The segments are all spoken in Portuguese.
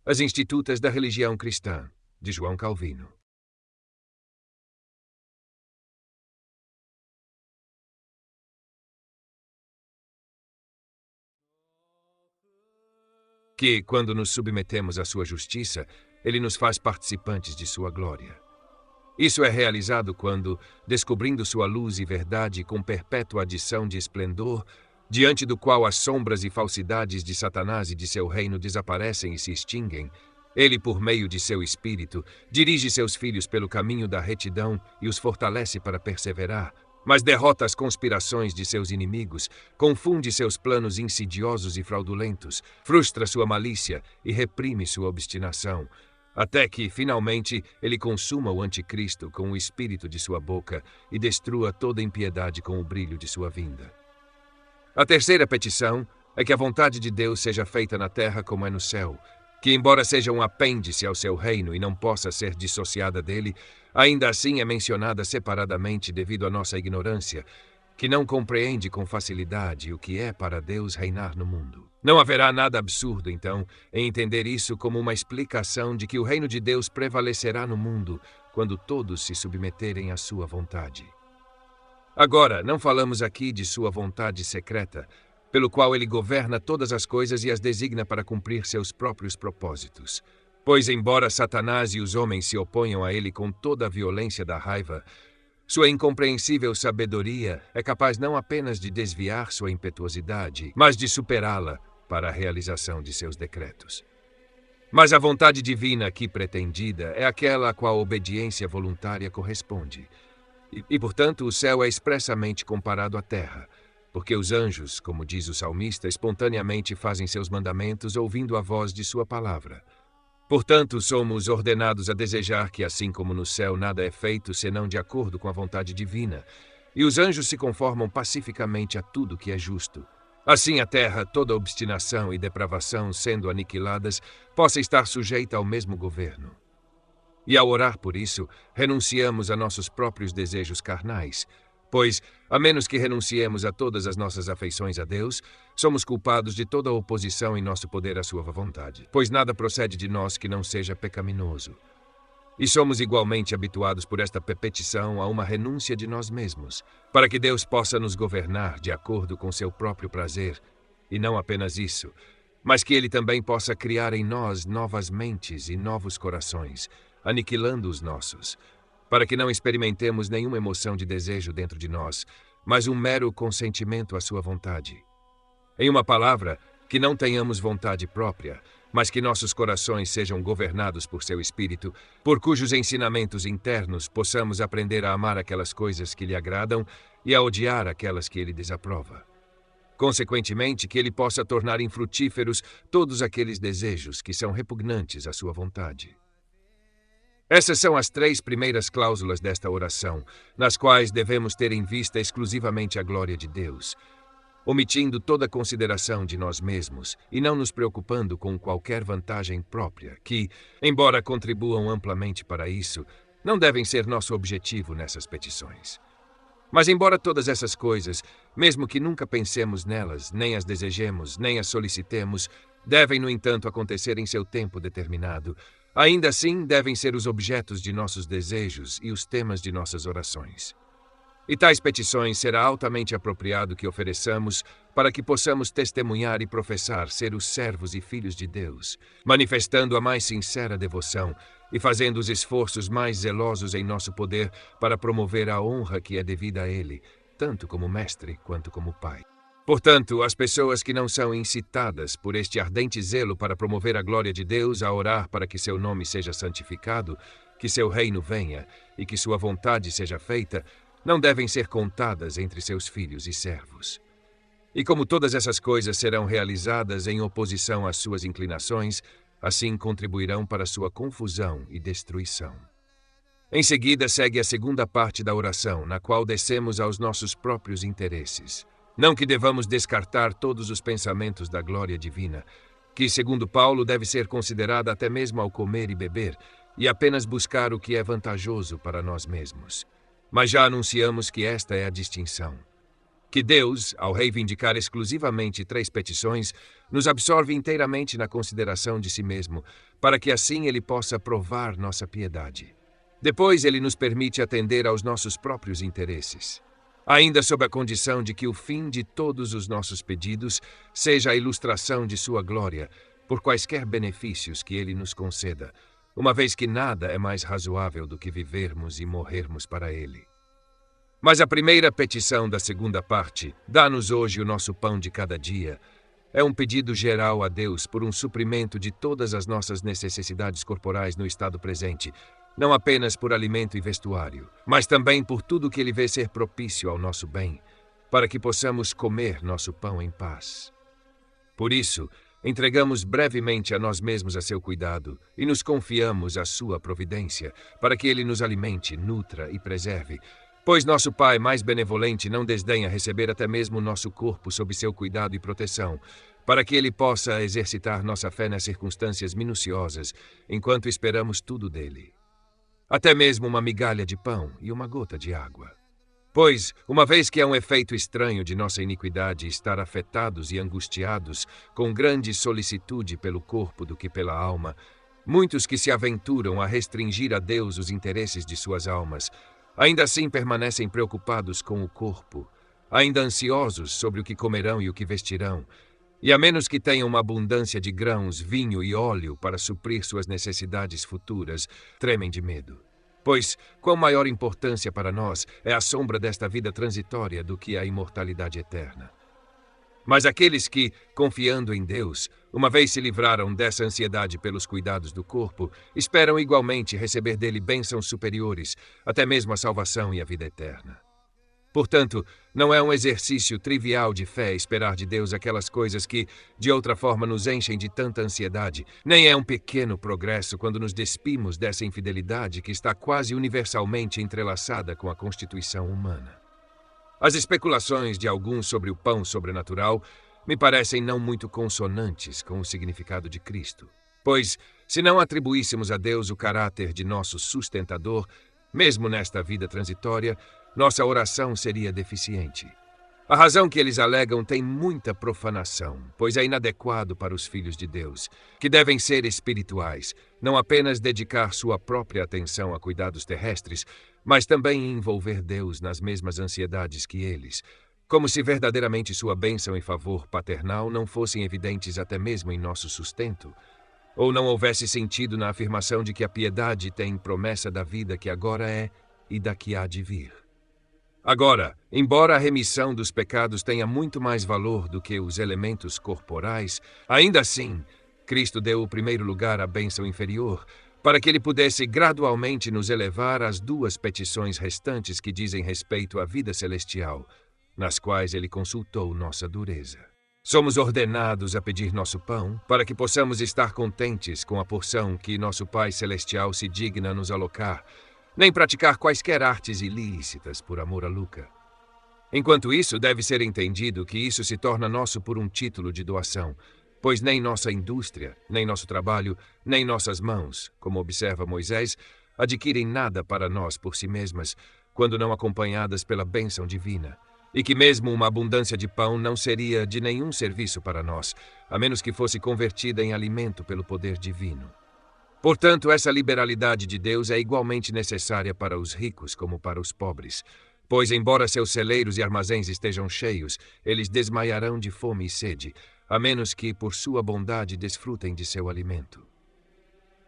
As Institutas da Religião Cristã, de João Calvino. Que, quando nos submetemos à sua justiça, ele nos faz participantes de sua glória. Isso é realizado quando, descobrindo sua luz e verdade com perpétua adição de esplendor, diante do qual as sombras e falsidades de Satanás e de seu reino desaparecem e se extinguem, ele, por meio de seu Espírito, dirige seus filhos pelo caminho da retidão e os fortalece para perseverar, mas derrota as conspirações de seus inimigos, confunde seus planos insidiosos e fraudulentos, frustra sua malícia e reprime sua obstinação, até que, finalmente, ele consuma o anticristo com o espírito de sua boca e destrua toda impiedade com o brilho de sua vinda. A terceira petição é que a vontade de Deus seja feita na terra como é no céu, que, embora seja um apêndice ao seu reino e não possa ser dissociada dele, ainda assim é mencionada separadamente devido à nossa ignorância, que não compreende com facilidade o que é para Deus reinar no mundo. Não haverá nada absurdo, então, em entender isso como uma explicação de que o reino de Deus prevalecerá no mundo quando todos se submeterem à sua vontade. Agora, não falamos aqui de sua vontade secreta, pelo qual ele governa todas as coisas e as designa para cumprir seus próprios propósitos. Pois, embora Satanás e os homens se oponham a ele com toda a violência da raiva, sua incompreensível sabedoria é capaz não apenas de desviar sua impetuosidade, mas de superá-la para a realização de seus decretos. Mas a vontade divina aqui pretendida é aquela a qual a obediência voluntária corresponde. E, portanto, o céu é expressamente comparado à terra, porque os anjos, como diz o salmista, espontaneamente fazem seus mandamentos ouvindo a voz de sua palavra. Portanto, somos ordenados a desejar que, assim como no céu nada é feito senão de acordo com a vontade divina, e os anjos se conformam pacificamente a tudo que é justo, assim a terra, toda obstinação e depravação sendo aniquiladas, possa estar sujeita ao mesmo governo. E ao orar por isso, renunciamos a nossos próprios desejos carnais, pois, a menos que renunciemos a todas as nossas afeições a Deus, somos culpados de toda a oposição em nosso poder à sua vontade, pois nada procede de nós que não seja pecaminoso. E somos igualmente habituados por esta petição a uma renúncia de nós mesmos, para que Deus possa nos governar de acordo com seu próprio prazer, e não apenas isso, mas que Ele também possa criar em nós novas mentes e novos corações, aniquilando os nossos, para que não experimentemos nenhuma emoção de desejo dentro de nós, mas um mero consentimento à sua vontade. Em uma palavra, que não tenhamos vontade própria, mas que nossos corações sejam governados por seu Espírito, por cujos ensinamentos internos possamos aprender a amar aquelas coisas que lhe agradam e a odiar aquelas que ele desaprova. Consequentemente, que ele possa tornar infrutíferos todos aqueles desejos que são repugnantes à sua vontade. Essas são as 3 primeiras cláusulas desta oração, nas quais devemos ter em vista exclusivamente a glória de Deus, omitindo toda consideração de nós mesmos e não nos preocupando com qualquer vantagem própria, que, embora contribuam amplamente para isso, não devem ser nosso objetivo nessas petições. Mas embora todas essas coisas, mesmo que nunca pensemos nelas, nem as desejemos, nem as solicitemos, devem, no entanto, acontecer em seu tempo determinado, ainda assim devem ser os objetos de nossos desejos e os temas de nossas orações. E tais petições será altamente apropriado que ofereçamos para que possamos testemunhar e professar ser os servos e filhos de Deus, manifestando a mais sincera devoção e fazendo os esforços mais zelosos em nosso poder para promover a honra que é devida a Ele, tanto como mestre quanto como pai. Portanto, as pessoas que não são incitadas por este ardente zelo para promover a glória de Deus a orar para que seu nome seja santificado, que seu reino venha e que sua vontade seja feita, não devem ser contadas entre seus filhos e servos. E como todas essas coisas serão realizadas em oposição às suas inclinações, assim contribuirão para sua confusão e destruição. Em seguida segue a segunda parte da oração, na qual descemos aos nossos próprios interesses. Não que devamos descartar todos os pensamentos da glória divina, que, segundo Paulo, deve ser considerada até mesmo ao comer e beber, e apenas buscar o que é vantajoso para nós mesmos. Mas já anunciamos que esta é a distinção. que Deus, ao reivindicar exclusivamente 3 petições, nos absorve inteiramente na consideração de si mesmo, para que assim ele possa provar nossa piedade. Depois ele nos permite atender aos nossos próprios interesses, ainda sob a condição de que o fim de todos os nossos pedidos seja a ilustração de sua glória, por quaisquer benefícios que ele nos conceda, uma vez que nada é mais razoável do que vivermos e morrermos para ele. Mas a primeira petição da segunda parte, dá-nos hoje o nosso pão de cada dia, é um pedido geral a Deus por um suprimento de todas as nossas necessidades corporais no estado presente, não apenas por alimento e vestuário, mas também por tudo que ele vê ser propício ao nosso bem, para que possamos comer nosso pão em paz. Por isso, entregamos brevemente a nós mesmos a seu cuidado e nos confiamos à sua providência, para que ele nos alimente, nutra e preserve, pois nosso Pai mais benevolente não desdenha receber até mesmo o nosso corpo sob seu cuidado e proteção, para que ele possa exercitar nossa fé nas circunstâncias minuciosas, enquanto esperamos tudo dele. Até mesmo uma migalha de pão e uma gota de água. Pois, uma vez que é um efeito estranho de nossa iniquidade estar afetados e angustiados com grande solicitude pelo corpo do que pela alma, muitos que se aventuram a restringir a Deus os interesses de suas almas, ainda assim permanecem preocupados com o corpo, ainda ansiosos sobre o que comerão e o que vestirão, e a menos que tenham uma abundância de grãos, vinho e óleo para suprir suas necessidades futuras, tremem de medo. Pois, quão maior importância para nós é a sombra desta vida transitória do que a imortalidade eterna. Mas aqueles que, confiando em Deus, uma vez se livraram dessa ansiedade pelos cuidados do corpo, esperam igualmente receber dele bênçãos superiores, até mesmo a salvação e a vida eterna. Portanto, não é um exercício trivial de fé esperar de Deus aquelas coisas que, de outra forma, nos enchem de tanta ansiedade, nem é um pequeno progresso quando nos despimos dessa infidelidade que está quase universalmente entrelaçada com a constituição humana. As especulações de alguns sobre o pão sobrenatural me parecem não muito consonantes com o significado de Cristo, pois, se não atribuíssemos a Deus o caráter de nosso sustentador, mesmo nesta vida transitória, nossa oração seria deficiente. A razão que eles alegam tem muita profanação, pois é inadequado para os filhos de Deus, que devem ser espirituais, não apenas dedicar sua própria atenção a cuidados terrestres, mas também envolver Deus nas mesmas ansiedades que eles, como se verdadeiramente sua bênção e favor paternal não fossem evidentes até mesmo em nosso sustento, ou não houvesse sentido na afirmação de que a piedade tem promessa da vida que agora é e da que há de vir. Agora, embora a remissão dos pecados tenha muito mais valor do que os elementos corporais, ainda assim, Cristo deu o primeiro lugar à bênção inferior, para que ele pudesse gradualmente nos elevar às 2 petições restantes que dizem respeito à vida celestial, nas quais ele consultou nossa dureza. Somos ordenados a pedir nosso pão, para que possamos estar contentes com a porção que nosso Pai Celestial se digna a nos alocar, nem praticar quaisquer artes ilícitas por amor a lucro. Enquanto isso, deve ser entendido que isso se torna nosso por um título de doação, pois nem nossa indústria, nem nosso trabalho, nem nossas mãos, como observa Moisés, adquirem nada para nós por si mesmas, quando não acompanhadas pela bênção divina, e que mesmo uma abundância de pão não seria de nenhum serviço para nós, a menos que fosse convertida em alimento pelo poder divino. Portanto, essa liberalidade de Deus é igualmente necessária para os ricos como para os pobres, pois, embora seus celeiros e armazéns estejam cheios, eles desmaiarão de fome e sede, a menos que, por sua bondade, desfrutem de seu alimento.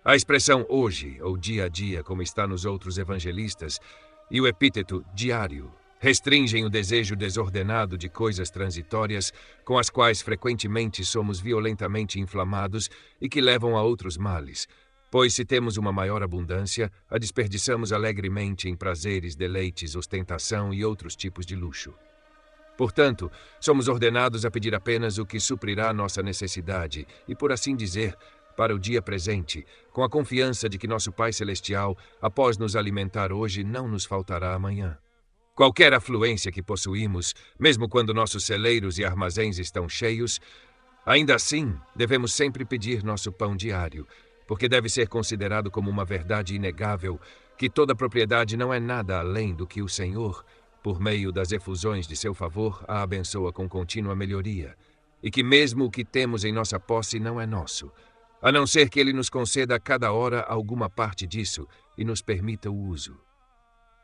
A expressão hoje, ou dia a dia, como está nos outros evangelistas, e o epíteto diário, restringem o desejo desordenado de coisas transitórias, com as quais frequentemente somos violentamente inflamados e que levam a outros males, pois se temos uma maior abundância, a desperdiçamos alegremente em prazeres, deleites, ostentação e outros tipos de luxo. Portanto, somos ordenados a pedir apenas o que suprirá nossa necessidade e, por assim dizer, para o dia presente, com a confiança de que nosso Pai Celestial, após nos alimentar hoje, não nos faltará amanhã. Qualquer afluência que possuímos, mesmo quando nossos celeiros e armazéns estão cheios, ainda assim devemos sempre pedir nosso pão diário, porque deve ser considerado como uma verdade inegável que toda propriedade não é nada além do que o Senhor, por meio das efusões de seu favor, a abençoa com contínua melhoria, e que mesmo o que temos em nossa posse não é nosso, a não ser que ele nos conceda a cada hora alguma parte disso e nos permita o uso.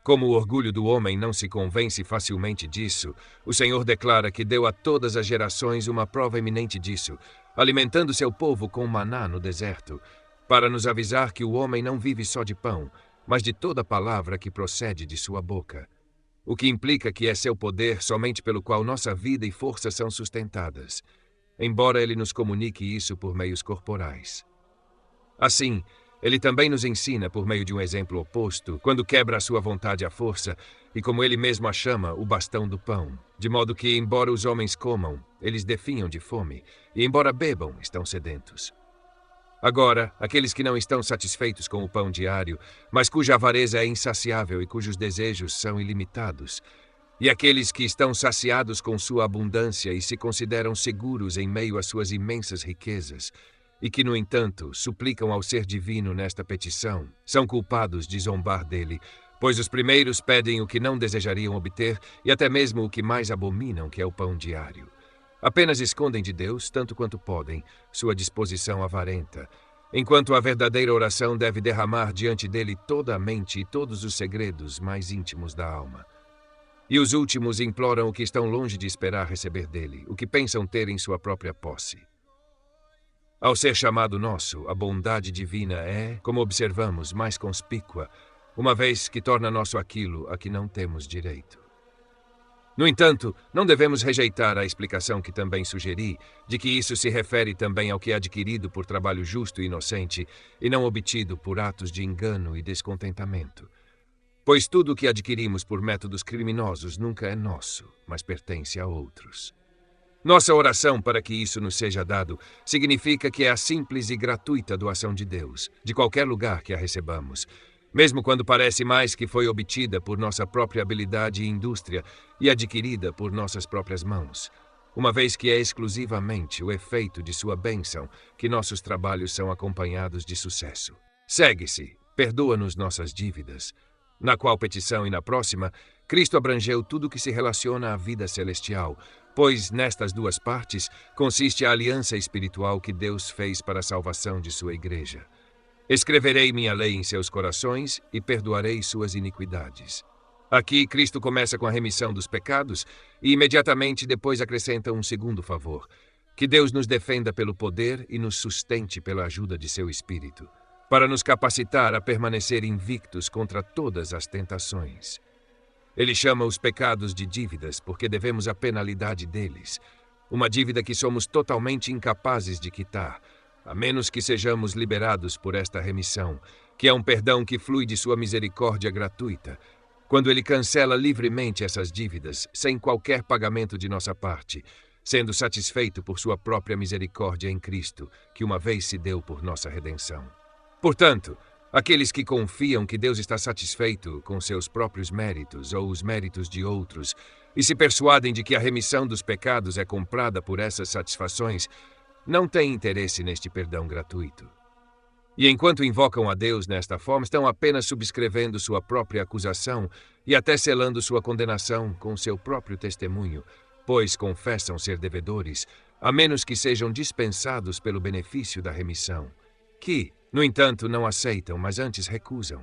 Como o orgulho do homem não se convence facilmente disso, o Senhor declara que deu a todas as gerações uma prova eminente disso, alimentando seu povo com maná no deserto, para nos avisar que o homem não vive só de pão, mas de toda palavra que procede de sua boca, o que implica que é seu poder somente pelo qual nossa vida e força são sustentadas, embora ele nos comunique isso por meios corporais. Assim, ele também nos ensina por meio de um exemplo oposto, quando quebra a sua vontade à força, e como ele mesmo a chama, o bastão do pão, de modo que, embora os homens comam, eles definham de fome, e embora bebam, estão sedentos. Agora, aqueles que não estão satisfeitos com o pão diário, mas cuja avareza é insaciável e cujos desejos são ilimitados, e aqueles que estão saciados com sua abundância e se consideram seguros em meio às suas imensas riquezas, e que, no entanto, suplicam ao ser divino nesta petição, são culpados de zombar dele, pois os primeiros pedem o que não desejariam obter e até mesmo o que mais abominam, que é o pão diário. Apenas escondem de Deus, tanto quanto podem, sua disposição avarenta, enquanto a verdadeira oração deve derramar diante dele toda a mente e todos os segredos mais íntimos da alma. E os últimos imploram o que estão longe de esperar receber dele, o que pensam ter em sua própria posse. Ao ser chamado nosso, a bondade divina é, como observamos, mais conspícua, uma vez que torna nosso aquilo a que não temos direito. No entanto, não devemos rejeitar a explicação que também sugeri, de que isso se refere também ao que é adquirido por trabalho justo e inocente, e não obtido por atos de engano e descontentamento. Pois tudo o que adquirimos por métodos criminosos nunca é nosso, mas pertence a outros. Nossa oração para que isso nos seja dado significa que é a simples e gratuita doação de Deus, de qualquer lugar que a recebamos, mesmo quando parece mais que foi obtida por nossa própria habilidade e indústria e adquirida por nossas próprias mãos, uma vez que é exclusivamente o efeito de sua bênção que nossos trabalhos são acompanhados de sucesso. Segue-se, perdoa-nos nossas dívidas. Na qual petição e na próxima, Cristo abrangeu tudo que se relaciona à vida celestial, pois nestas duas partes consiste a aliança espiritual que Deus fez para a salvação de sua igreja. Escreverei minha lei em seus corações e perdoarei suas iniquidades. Aqui, Cristo começa com a remissão dos pecados e imediatamente depois acrescenta um segundo favor: que Deus nos defenda pelo poder e nos sustente pela ajuda de seu Espírito, para nos capacitar a permanecer invictos contra todas as tentações. Ele chama os pecados de dívidas porque devemos a penalidade deles, uma dívida que somos totalmente incapazes de quitar, a menos que sejamos liberados por esta remissão, que é um perdão que flui de sua misericórdia gratuita, quando ele cancela livremente essas dívidas, sem qualquer pagamento de nossa parte, sendo satisfeito por sua própria misericórdia em Cristo, que uma vez se deu por nossa redenção. Portanto, aqueles que confiam que Deus está satisfeito com seus próprios méritos ou os méritos de outros, e se persuadem de que a remissão dos pecados é comprada por essas satisfações, não têm interesse neste perdão gratuito. E enquanto invocam a Deus nesta forma, estão apenas subscrevendo sua própria acusação e até selando sua condenação com seu próprio testemunho, pois confessam ser devedores, a menos que sejam dispensados pelo benefício da remissão, que, no entanto, não aceitam, mas antes recusam.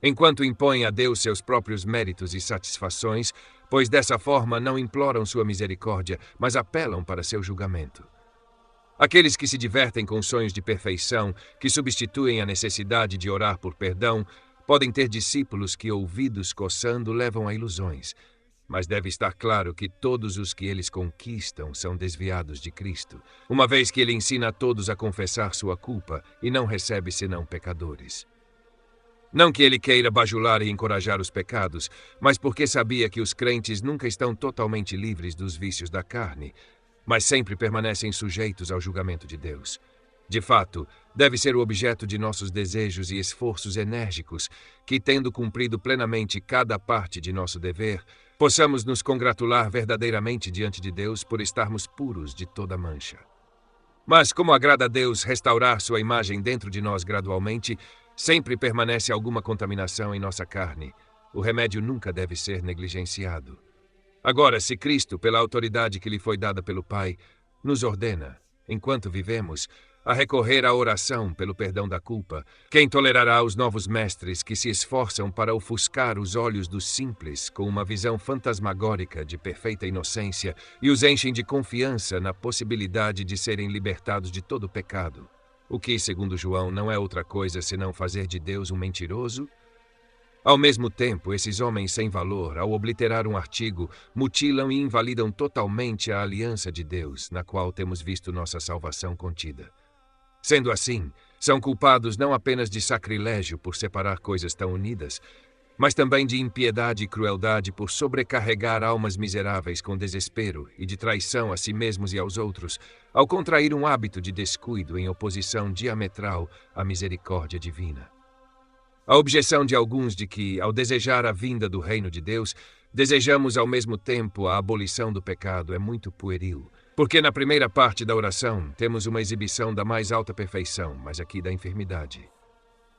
Enquanto impõem a Deus seus próprios méritos e satisfações, pois dessa forma não imploram sua misericórdia, mas apelam para seu julgamento. Aqueles que se divertem com sonhos de perfeição, que substituem a necessidade de orar por perdão, podem ter discípulos que, ouvidos coçando, levam a ilusões. Mas deve estar claro que todos os que eles conquistam são desviados de Cristo, uma vez que ele ensina a todos a confessar sua culpa e não recebe senão pecadores. Não que ele queira bajular e encorajar os pecados, mas porque sabia que os crentes nunca estão totalmente livres dos vícios da carne, mas sempre permanecem sujeitos ao julgamento de Deus. De fato, deve ser o objeto de nossos desejos e esforços enérgicos que, tendo cumprido plenamente cada parte de nosso dever, possamos nos congratular verdadeiramente diante de Deus por estarmos puros de toda mancha. Mas, como agrada a Deus restaurar sua imagem dentro de nós gradualmente, sempre permanece alguma contaminação em nossa carne, o remédio nunca deve ser negligenciado. Agora, se Cristo, pela autoridade que lhe foi dada pelo Pai, nos ordena, enquanto vivemos, a recorrer à oração pelo perdão da culpa, quem tolerará os novos mestres que se esforçam para ofuscar os olhos dos simples com uma visão fantasmagórica de perfeita inocência e os enchem de confiança na possibilidade de serem libertados de todo pecado? O que, segundo João, não é outra coisa senão fazer de Deus um mentiroso? Ao mesmo tempo, esses homens sem valor, ao obliterar um artigo, mutilam e invalidam totalmente a aliança de Deus, na qual temos visto nossa salvação contida. Sendo assim, são culpados não apenas de sacrilégio por separar coisas tão unidas, mas também de impiedade e crueldade por sobrecarregar almas miseráveis com desespero e de traição a si mesmos e aos outros, ao contrair um hábito de descuido em oposição diametral à misericórdia divina. A objeção de alguns de que, ao desejar a vinda do reino de Deus, desejamos ao mesmo tempo a abolição do pecado é muito pueril, porque na primeira parte da oração temos uma exibição da mais alta perfeição, mas aqui da enfermidade.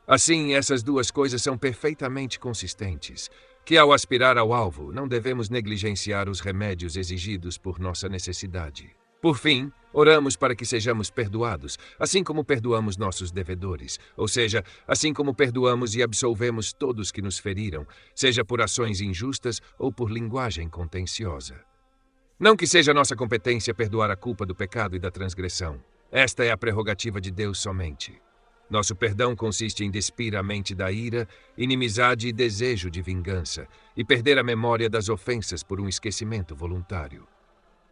Assim, essas duas coisas são perfeitamente consistentes, que ao aspirar ao alvo, não devemos negligenciar os remédios exigidos por nossa necessidade. Por fim, oramos para que sejamos perdoados, assim como perdoamos nossos devedores, ou seja, assim como perdoamos e absolvemos todos que nos feriram, seja por ações injustas ou por linguagem contenciosa. Não que seja nossa competência perdoar a culpa do pecado e da transgressão. Esta é a prerrogativa de Deus somente. Nosso perdão consiste em despir a mente da ira, inimizade e desejo de vingança, e perder a memória das ofensas por um esquecimento voluntário.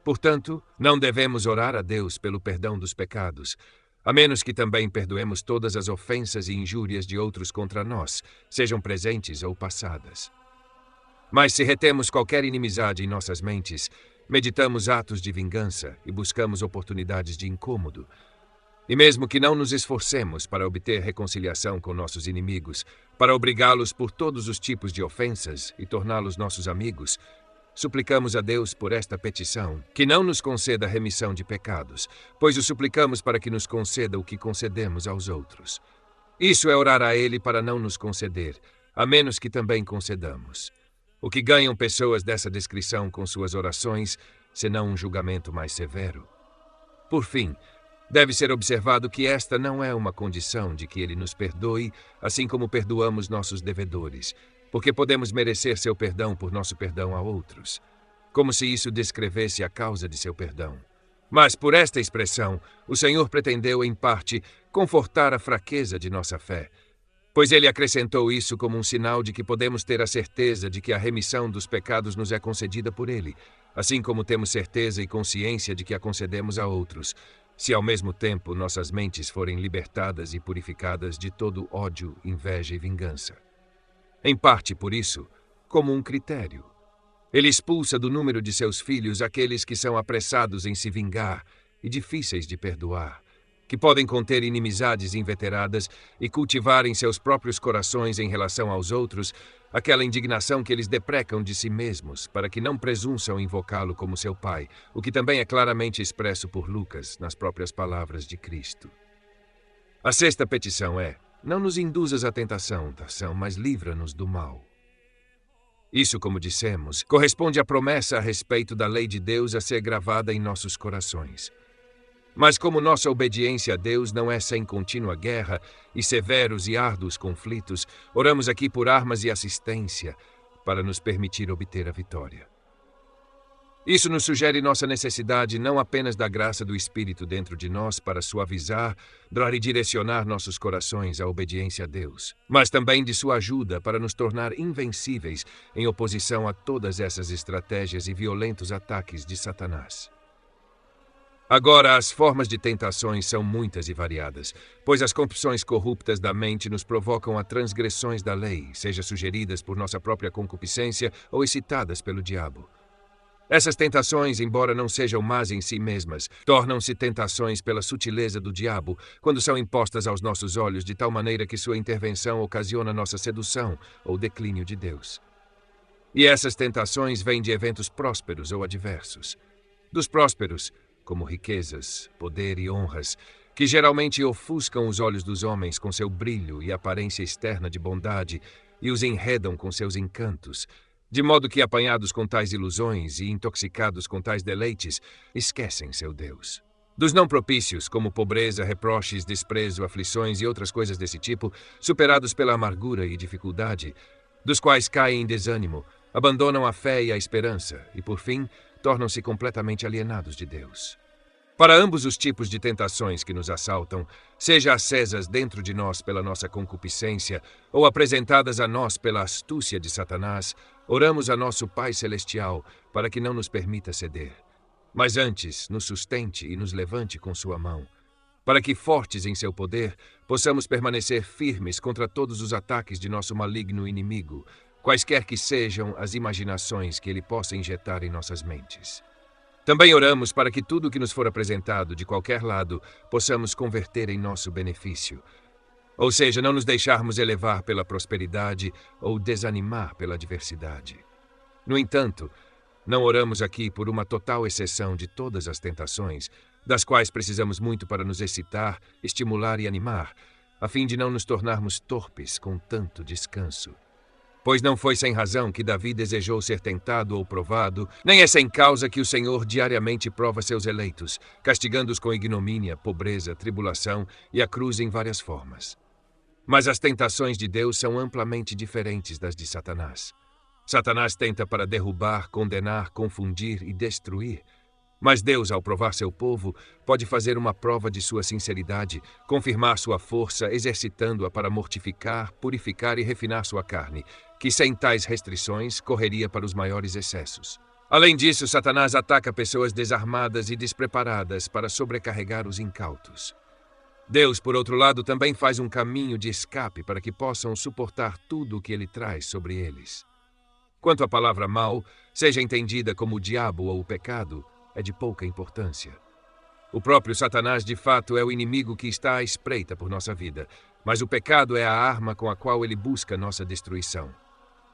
Portanto, não devemos orar a Deus pelo perdão dos pecados, a menos que também perdoemos todas as ofensas e injúrias de outros contra nós, sejam presentes ou passadas. Mas se retemos qualquer inimizade em nossas mentes, meditamos atos de vingança e buscamos oportunidades de incômodo, e mesmo que não nos esforcemos para obter reconciliação com nossos inimigos, para obrigá-los por todos os tipos de ofensas e torná-los nossos amigos, suplicamos a Deus por esta petição, que não nos conceda remissão de pecados, pois o suplicamos para que nos conceda o que concedemos aos outros. Isso é orar a Ele para não nos conceder, a menos que também concedamos. O que ganham pessoas dessa descrição com suas orações, senão um julgamento mais severo? Por fim, deve ser observado que esta não é uma condição de que Ele nos perdoe, assim como perdoamos nossos devedores, porque podemos merecer seu perdão por nosso perdão a outros, como se isso descrevesse a causa de seu perdão. Mas por esta expressão, o Senhor pretendeu, em parte, confortar a fraqueza de nossa fé, pois Ele acrescentou isso como um sinal de que podemos ter a certeza de que a remissão dos pecados nos é concedida por Ele, assim como temos certeza e consciência de que a concedemos a outros, se ao mesmo tempo nossas mentes forem libertadas e purificadas de todo ódio, inveja e vingança. Em parte por isso, como um critério. Ele expulsa do número de seus filhos aqueles que são apressados em se vingar e difíceis de perdoar, que podem conter inimizades inveteradas e cultivar em seus próprios corações em relação aos outros aquela indignação que eles deprecam de si mesmos, para que não presunçam invocá-lo como seu Pai, o que também é claramente expresso por Lucas nas próprias palavras de Cristo. A sexta petição é: não nos induzas à tentação, mas livra-nos do mal. Isso, como dissemos, corresponde à promessa a respeito da lei de Deus a ser gravada em nossos corações. Mas como nossa obediência a Deus não é sem contínua guerra e severos e árduos conflitos, oramos aqui por armas e assistência para nos permitir obter a vitória. Isso nos sugere nossa necessidade não apenas da graça do Espírito dentro de nós para suavizar, dar e direcionar nossos corações à obediência a Deus, mas também de sua ajuda para nos tornar invencíveis em oposição a todas essas estratégias e violentos ataques de Satanás. Agora, as formas de tentações são muitas e variadas, pois as compulsões corruptas da mente nos provocam a transgressões da lei, seja sugeridas por nossa própria concupiscência ou excitadas pelo diabo. Essas tentações, embora não sejam más em si mesmas, tornam-se tentações pela sutileza do diabo quando são impostas aos nossos olhos de tal maneira que sua intervenção ocasiona nossa sedução ou declínio de Deus. E essas tentações vêm de eventos prósperos ou adversos. Dos prósperos, como riquezas, poder e honras, que geralmente ofuscam os olhos dos homens com seu brilho e aparência externa de bondade, e os enredam com seus encantos, de modo que, apanhados com tais ilusões e intoxicados com tais deleites, esquecem seu Deus. Dos não propícios, como pobreza, reproches, desprezo, aflições e outras coisas desse tipo, superados pela amargura e dificuldade, dos quais caem em desânimo, abandonam a fé e a esperança e, por fim, tornam-se completamente alienados de Deus. Para ambos os tipos de tentações que nos assaltam, seja acesas dentro de nós pela nossa concupiscência ou apresentadas a nós pela astúcia de Satanás, oramos a nosso Pai Celestial para que não nos permita ceder, mas antes nos sustente e nos levante com sua mão, para que, fortes em seu poder, possamos permanecer firmes contra todos os ataques de nosso maligno inimigo, quaisquer que sejam as imaginações que ele possa injetar em nossas mentes. Também oramos para que tudo o que nos for apresentado de qualquer lado possamos converter em nosso benefício. Ou seja, não nos deixarmos elevar pela prosperidade ou desanimar pela adversidade. No entanto, não oramos aqui por uma total exceção de todas as tentações, das quais precisamos muito para nos excitar, estimular e animar, a fim de não nos tornarmos torpes com tanto descanso. Pois não foi sem razão que Davi desejou ser tentado ou provado, nem é sem causa que o Senhor diariamente prova seus eleitos, castigando-os com ignomínia, pobreza, tribulação e a cruz em várias formas. Mas as tentações de Deus são amplamente diferentes das de Satanás. Satanás tenta para derrubar, condenar, confundir e destruir. Mas Deus, ao provar seu povo, pode fazer uma prova de sua sinceridade, confirmar sua força, exercitando-a para mortificar, purificar e refinar sua carne, que sem tais restrições correria para os maiores excessos. Além disso, Satanás ataca pessoas desarmadas e despreparadas para sobrecarregar os incautos. Deus, por outro lado, também faz um caminho de escape para que possam suportar tudo o que ele traz sobre eles. Quanto à palavra mal, seja entendida como o diabo ou o pecado, é de pouca importância. O próprio Satanás, de fato, é o inimigo que está à espreita por nossa vida, mas o pecado é a arma com a qual ele busca nossa destruição.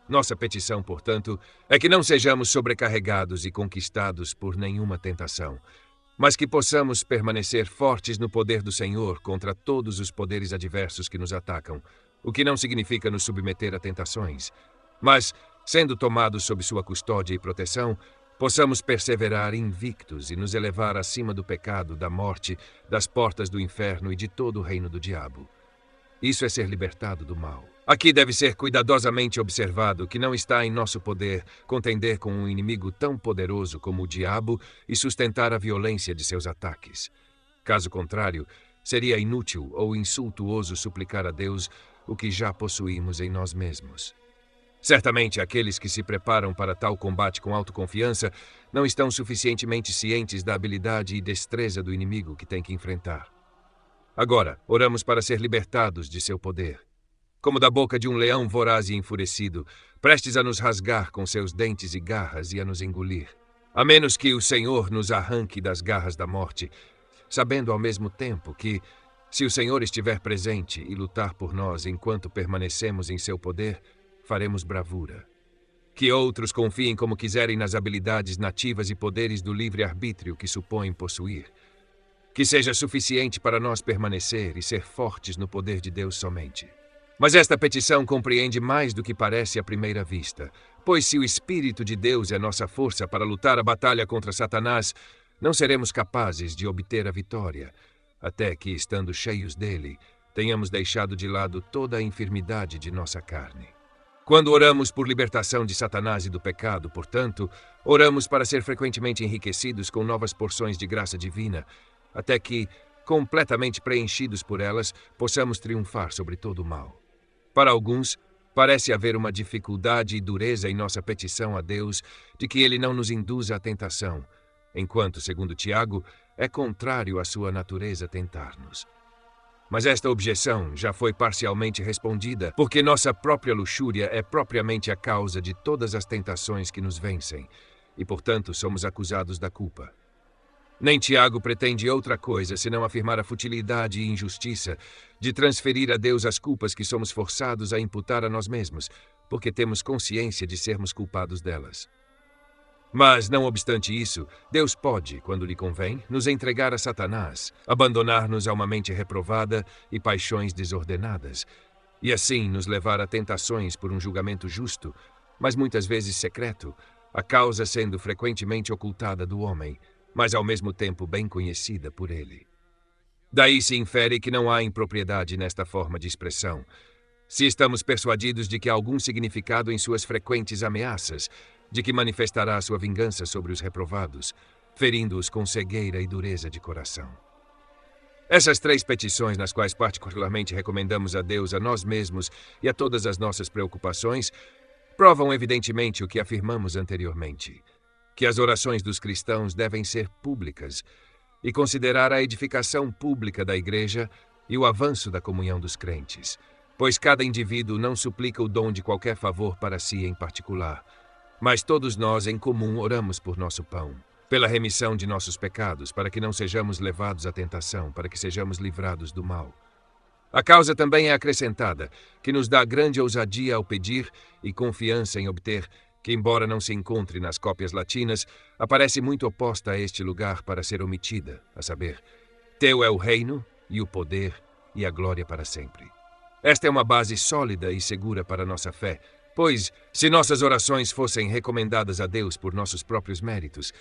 Nossa petição, portanto, é que não sejamos sobrecarregados e conquistados por nenhuma tentação, mas que possamos permanecer fortes no poder do Senhor contra todos os poderes adversos que nos atacam, o que não significa nos submeter a tentações, mas, sendo tomados sob sua custódia e proteção, possamos perseverar invictos e nos elevar acima do pecado, da morte, das portas do inferno e de todo o reino do diabo. Isso é ser libertado do mal. Aqui deve ser cuidadosamente observado que não está em nosso poder contender com um inimigo tão poderoso como o diabo e sustentar a violência de seus ataques. Caso contrário, seria inútil ou insultuoso suplicar a Deus o que já possuímos em nós mesmos. Certamente, aqueles que se preparam para tal combate com autoconfiança não estão suficientemente cientes da habilidade e destreza do inimigo que tem que enfrentar. Agora, oramos para ser libertados de seu poder. Como da boca de um leão voraz e enfurecido, prestes a nos rasgar com seus dentes e garras e a nos engolir. A menos que o Senhor nos arranque das garras da morte, sabendo ao mesmo tempo que, se o Senhor estiver presente e lutar por nós enquanto permanecemos em seu poder, faremos bravura. Que outros confiem como quiserem nas habilidades nativas e poderes do livre-arbítrio que supõem possuir. Que seja suficiente para nós permanecer e ser fortes no poder de Deus somente. Mas esta petição compreende mais do que parece à primeira vista, pois se o Espírito de Deus é nossa força para lutar a batalha contra Satanás, não seremos capazes de obter a vitória, até que, estando cheios dele, tenhamos deixado de lado toda a enfermidade de nossa carne. Quando oramos por libertação de Satanás e do pecado, portanto, oramos para ser frequentemente enriquecidos com novas porções de graça divina, até que, completamente preenchidos por elas, possamos triunfar sobre todo o mal. Para alguns, parece haver uma dificuldade e dureza em nossa petição a Deus de que ele não nos induza à tentação, enquanto, segundo Tiago, é contrário à sua natureza tentar-nos. Mas esta objeção já foi parcialmente respondida, porque nossa própria luxúria é propriamente a causa de todas as tentações que nos vencem, e, portanto, somos acusados da culpa. Nem Tiago pretende outra coisa senão afirmar a futilidade e injustiça de transferir a Deus as culpas que somos forçados a imputar a nós mesmos, porque temos consciência de sermos culpados delas. Mas, não obstante isso, Deus pode, quando lhe convém, nos entregar a Satanás, abandonar-nos a uma mente reprovada e paixões desordenadas, e assim nos levar a tentações por um julgamento justo, mas muitas vezes secreto, a causa sendo frequentemente ocultada do homem, mas ao mesmo tempo bem conhecida por ele. Daí se infere que não há impropriedade nesta forma de expressão, se estamos persuadidos de que há algum significado em suas frequentes ameaças, de que manifestará sua vingança sobre os reprovados, ferindo-os com cegueira e dureza de coração. Essas 3 petições, nas quais particularmente recomendamos a Deus, a nós mesmos e a todas as nossas preocupações, provam evidentemente o que afirmamos anteriormente, que as orações dos cristãos devem ser públicas e considerar a edificação pública da Igreja e o avanço da comunhão dos crentes, pois cada indivíduo não suplica o dom de qualquer favor para si em particular, mas todos nós em comum oramos por nosso pão, pela remissão de nossos pecados, para que não sejamos levados à tentação, para que sejamos livrados do mal. A causa também é acrescentada, que nos dá grande ousadia ao pedir e confiança em obter, que embora não se encontre nas cópias latinas, aparece muito oposta a este lugar para ser omitida, a saber, teu é o reino e o poder e a glória para sempre. Esta é uma base sólida e segura para nossa fé, pois, se nossas orações fossem recomendadas a Deus por nossos próprios méritos,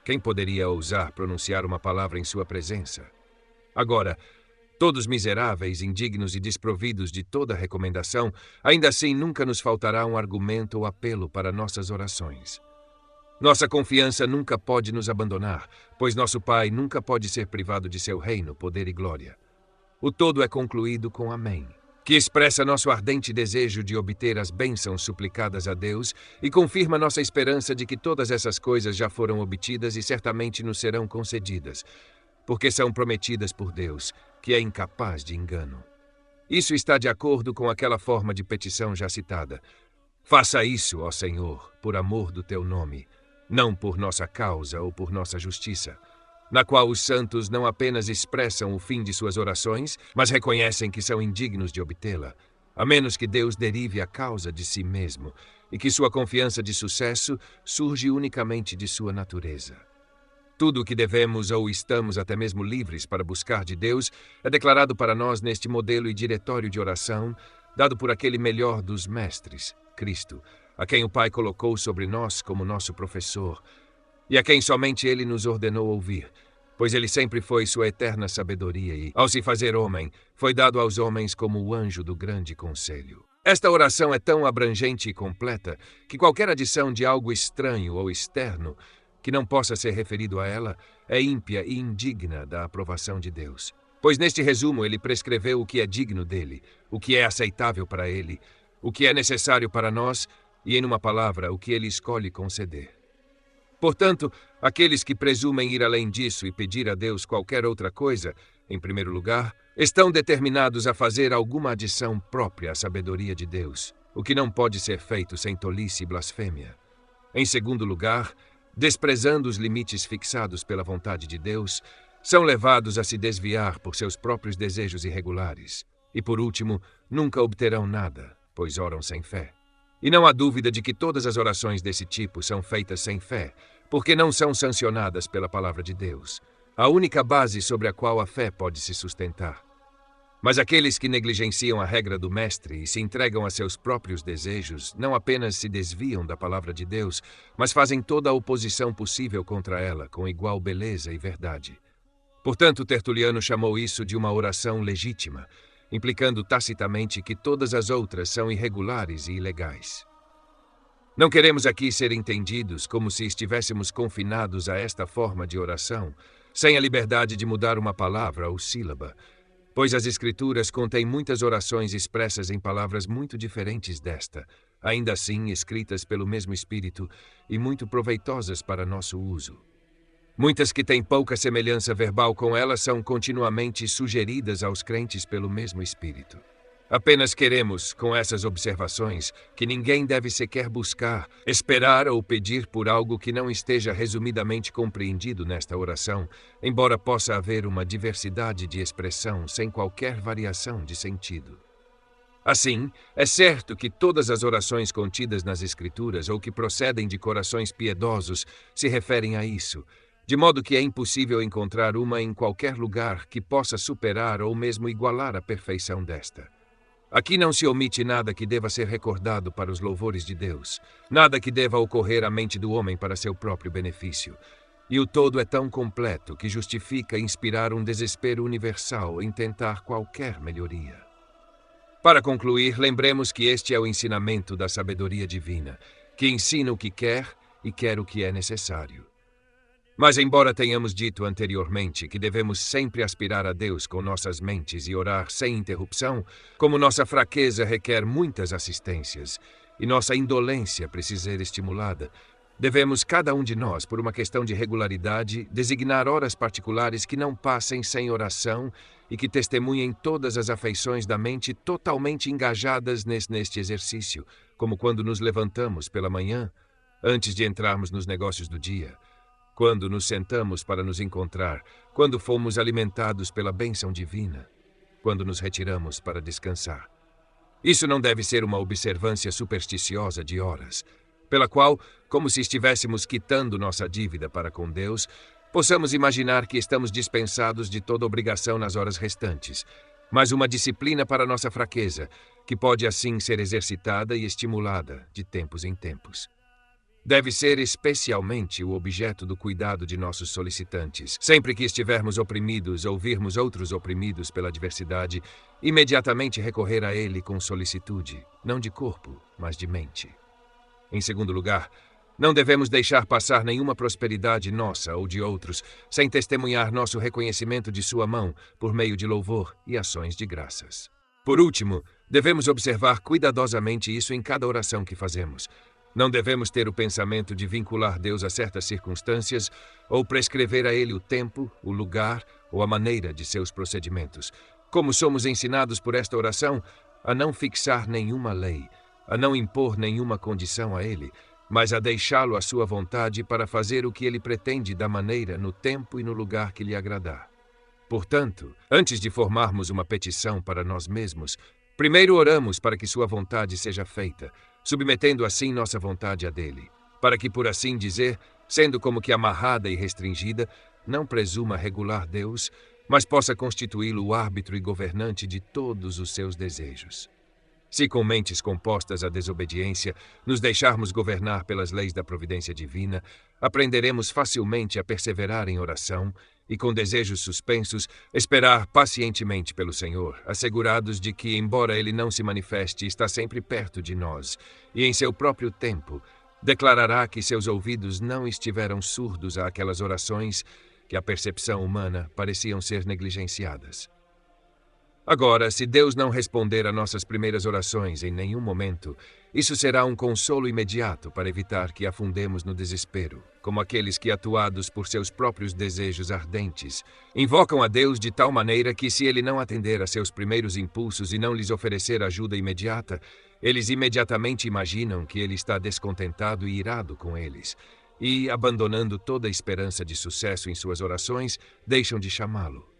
quem poderia ousar pronunciar uma palavra em sua presença? Agora, todos miseráveis, indignos e desprovidos de toda recomendação, ainda assim nunca nos faltará um argumento ou apelo para nossas orações. Nossa confiança nunca pode nos abandonar, pois nosso Pai nunca pode ser privado de seu reino, poder e glória. O todo é concluído com Amém, que expressa nosso ardente desejo de obter as bênçãos suplicadas a Deus e confirma nossa esperança de que todas essas coisas já foram obtidas e certamente nos serão concedidas, porque são prometidas por Deus, que é incapaz de engano. Isso está de acordo com aquela forma de petição já citada. Faça isso, ó Senhor, por amor do teu nome, não por nossa causa ou por nossa justiça, na qual os santos não apenas expressam o fim de suas orações, mas reconhecem que são indignos de obtê-la, a menos que Deus derive a causa de si mesmo e que sua confiança de sucesso surge unicamente de sua natureza. Tudo o que devemos ou estamos até mesmo livres para buscar de Deus é declarado para nós neste modelo e diretório de oração, dado por aquele melhor dos mestres, Cristo, a quem o Pai colocou sobre nós como nosso professor, e a quem somente Ele nos ordenou ouvir, pois Ele sempre foi sua eterna sabedoria e, ao se fazer homem, foi dado aos homens como o anjo do grande conselho. Esta oração é tão abrangente e completa que qualquer adição de algo estranho ou externo que não possa ser referido a ela, é ímpia e indigna da aprovação de Deus. Pois neste resumo ele prescreveu o que é digno dele, o que é aceitável para ele, o que é necessário para nós e, em uma palavra, o que ele escolhe conceder. Portanto, aqueles que presumem ir além disso e pedir a Deus qualquer outra coisa, em primeiro lugar, estão determinados a fazer alguma adição própria à sabedoria de Deus, o que não pode ser feito sem tolice e blasfêmia. Em segundo lugar, desprezando os limites fixados pela vontade de Deus, são levados a se desviar por seus próprios desejos irregulares. E, por último, nunca obterão nada, pois oram sem fé. E não há dúvida de que todas as orações desse tipo são feitas sem fé, porque não são sancionadas pela palavra de Deus, a única base sobre a qual a fé pode se sustentar. Mas aqueles que negligenciam a regra do Mestre e se entregam a seus próprios desejos não apenas se desviam da palavra de Deus, mas fazem toda a oposição possível contra ela com igual beleza e verdade. Portanto, Tertuliano chamou isso de uma oração legítima, implicando tacitamente que todas as outras são irregulares e ilegais. Não queremos aqui ser entendidos como se estivéssemos confinados a esta forma de oração, sem a liberdade de mudar uma palavra ou sílaba, pois as Escrituras contêm muitas orações expressas em palavras muito diferentes desta, ainda assim escritas pelo mesmo Espírito e muito proveitosas para nosso uso. Muitas que têm pouca semelhança verbal com ela são continuamente sugeridas aos crentes pelo mesmo Espírito. Apenas queremos, com essas observações, que ninguém deve sequer buscar, esperar ou pedir por algo que não esteja resumidamente compreendido nesta oração, embora possa haver uma diversidade de expressão sem qualquer variação de sentido. Assim, é certo que todas as orações contidas nas Escrituras ou que procedem de corações piedosos se referem a isso, de modo que é impossível encontrar uma em qualquer lugar que possa superar ou mesmo igualar a perfeição desta. Aqui não se omite nada que deva ser recordado para os louvores de Deus, nada que deva ocorrer à mente do homem para seu próprio benefício. E o todo é tão completo que justifica inspirar um desespero universal em tentar qualquer melhoria. Para concluir, lembremos que este é o ensinamento da sabedoria divina, que ensina o que quer e quer o que é necessário. Mas, embora tenhamos dito anteriormente que devemos sempre aspirar a Deus com nossas mentes e orar sem interrupção, como nossa fraqueza requer muitas assistências e nossa indolência precisa ser estimulada, devemos, cada um de nós, por uma questão de regularidade, designar horas particulares que não passem sem oração e que testemunhem todas as afeições da mente totalmente engajadas neste exercício, como quando nos levantamos pela manhã, antes de entrarmos nos negócios do dia, quando nos sentamos para nos encontrar, quando fomos alimentados pela bênção divina, quando nos retiramos para descansar. Isso não deve ser uma observância supersticiosa de horas, pela qual, como se estivéssemos quitando nossa dívida para com Deus, possamos imaginar que estamos dispensados de toda obrigação nas horas restantes, mas uma disciplina para nossa fraqueza, que pode assim ser exercitada e estimulada de tempos em tempos. Deve ser especialmente o objeto do cuidado de nossos solicitantes. Sempre que estivermos oprimidos ou virmos outros oprimidos pela adversidade, imediatamente recorrer a ele com solicitude, não de corpo, mas de mente. Em segundo lugar, não devemos deixar passar nenhuma prosperidade nossa ou de outros sem testemunhar nosso reconhecimento de sua mão por meio de louvor e ações de graças. Por último, devemos observar cuidadosamente isso em cada oração que fazemos. Não devemos ter o pensamento de vincular Deus a certas circunstâncias ou prescrever a Ele o tempo, o lugar ou a maneira de seus procedimentos. Como somos ensinados por esta oração, a não fixar nenhuma lei, a não impor nenhuma condição a Ele, mas a deixá-lo à sua vontade para fazer o que Ele pretende da maneira, no tempo e no lugar que lhe agradar. Portanto, antes de formarmos uma petição para nós mesmos, primeiro oramos para que sua vontade seja feita, submetendo assim nossa vontade à dele, para que, por assim dizer, sendo como que amarrada e restringida, não presuma regular Deus, mas possa constituí-lo o árbitro e governante de todos os seus desejos. Se com mentes compostas à desobediência nos deixarmos governar pelas leis da providência divina, aprenderemos facilmente a perseverar em oração e, com desejos suspensos, esperar pacientemente pelo Senhor, assegurados de que, embora Ele não se manifeste, está sempre perto de nós, e em seu próprio tempo, declarará que seus ouvidos não estiveram surdos àquelas orações que a percepção humana pareciam ser negligenciadas. Agora, se Deus não responder a nossas primeiras orações em nenhum momento, isso será um consolo imediato para evitar que afundemos no desespero, como aqueles que, atuados por seus próprios desejos ardentes, invocam a Deus de tal maneira que, se Ele não atender a seus primeiros impulsos e não lhes oferecer ajuda imediata, eles imediatamente imaginam que Ele está descontentado e irado com eles, e, abandonando toda a esperança de sucesso em suas orações, deixam de chamá-lo.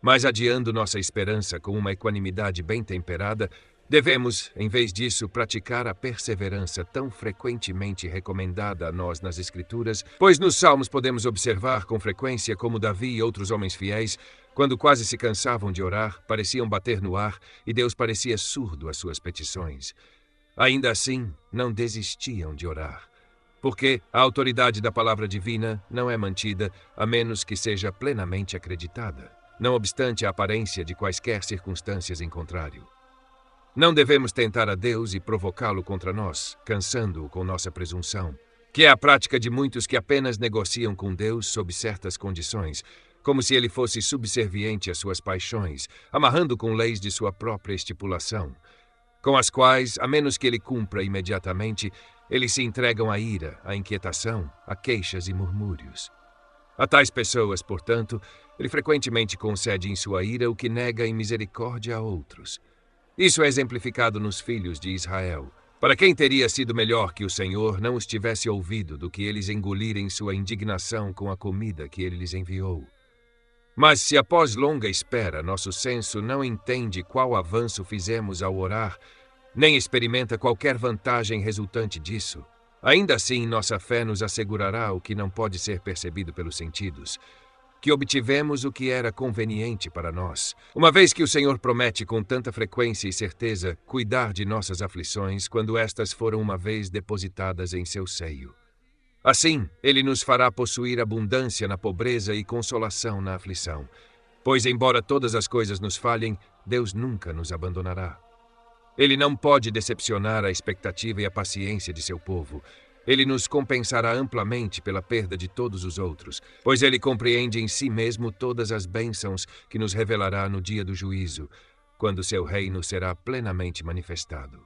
Mas, adiando nossa esperança com uma equanimidade bem temperada, devemos, em vez disso, praticar a perseverança tão frequentemente recomendada a nós nas Escrituras, pois nos Salmos podemos observar com frequência como Davi e outros homens fiéis, quando quase se cansavam de orar, pareciam bater no ar e Deus parecia surdo às suas petições. Ainda assim, não desistiam de orar, porque a autoridade da palavra divina não é mantida a menos que seja plenamente acreditada, não obstante a aparência de quaisquer circunstâncias em contrário. Não devemos tentar a Deus e provocá-lo contra nós, cansando-o com nossa presunção, que é a prática de muitos que apenas negociam com Deus sob certas condições, como se ele fosse subserviente às suas paixões, amarrando com leis de sua própria estipulação, com as quais, a menos que ele cumpra imediatamente, eles se entregam à ira, à inquietação, a queixas e murmúrios. A tais pessoas, portanto, ele frequentemente concede em sua ira o que nega em misericórdia a outros. Isso é exemplificado nos filhos de Israel, para quem teria sido melhor que o Senhor não os tivesse ouvido do que eles engolirem sua indignação com a comida que ele lhes enviou. Mas se após longa espera nosso senso não entende qual avanço fizemos ao orar, nem experimenta qualquer vantagem resultante disso, ainda assim nossa fé nos assegurará o que não pode ser percebido pelos sentidos, que obtivemos o que era conveniente para nós, uma vez que o Senhor promete com tanta frequência e certeza cuidar de nossas aflições quando estas foram uma vez depositadas em seu seio. Assim, ele nos fará possuir abundância na pobreza e consolação na aflição, pois, embora todas as coisas nos falhem, Deus nunca nos abandonará. Ele não pode decepcionar a expectativa e a paciência de seu povo. Ele nos compensará amplamente pela perda de todos os outros, pois ele compreende em si mesmo todas as bênçãos que nos revelará no dia do juízo, quando seu reino será plenamente manifestado.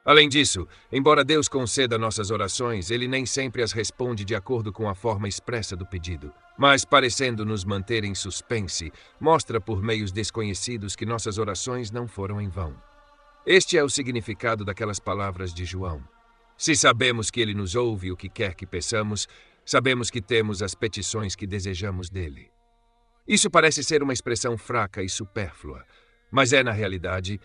Além disso, embora Deus conceda nossas orações, ele nem sempre as responde de acordo com a forma expressa do pedido, mas, parecendo nos manter em suspense, mostra por meios desconhecidos que nossas orações não foram em vão. Este é o significado daquelas palavras de João. Se sabemos que ele nos ouve o que quer que peçamos, sabemos que temos as petições que desejamos dele. Isso parece ser uma expressão fraca e supérflua, mas é, na realidade,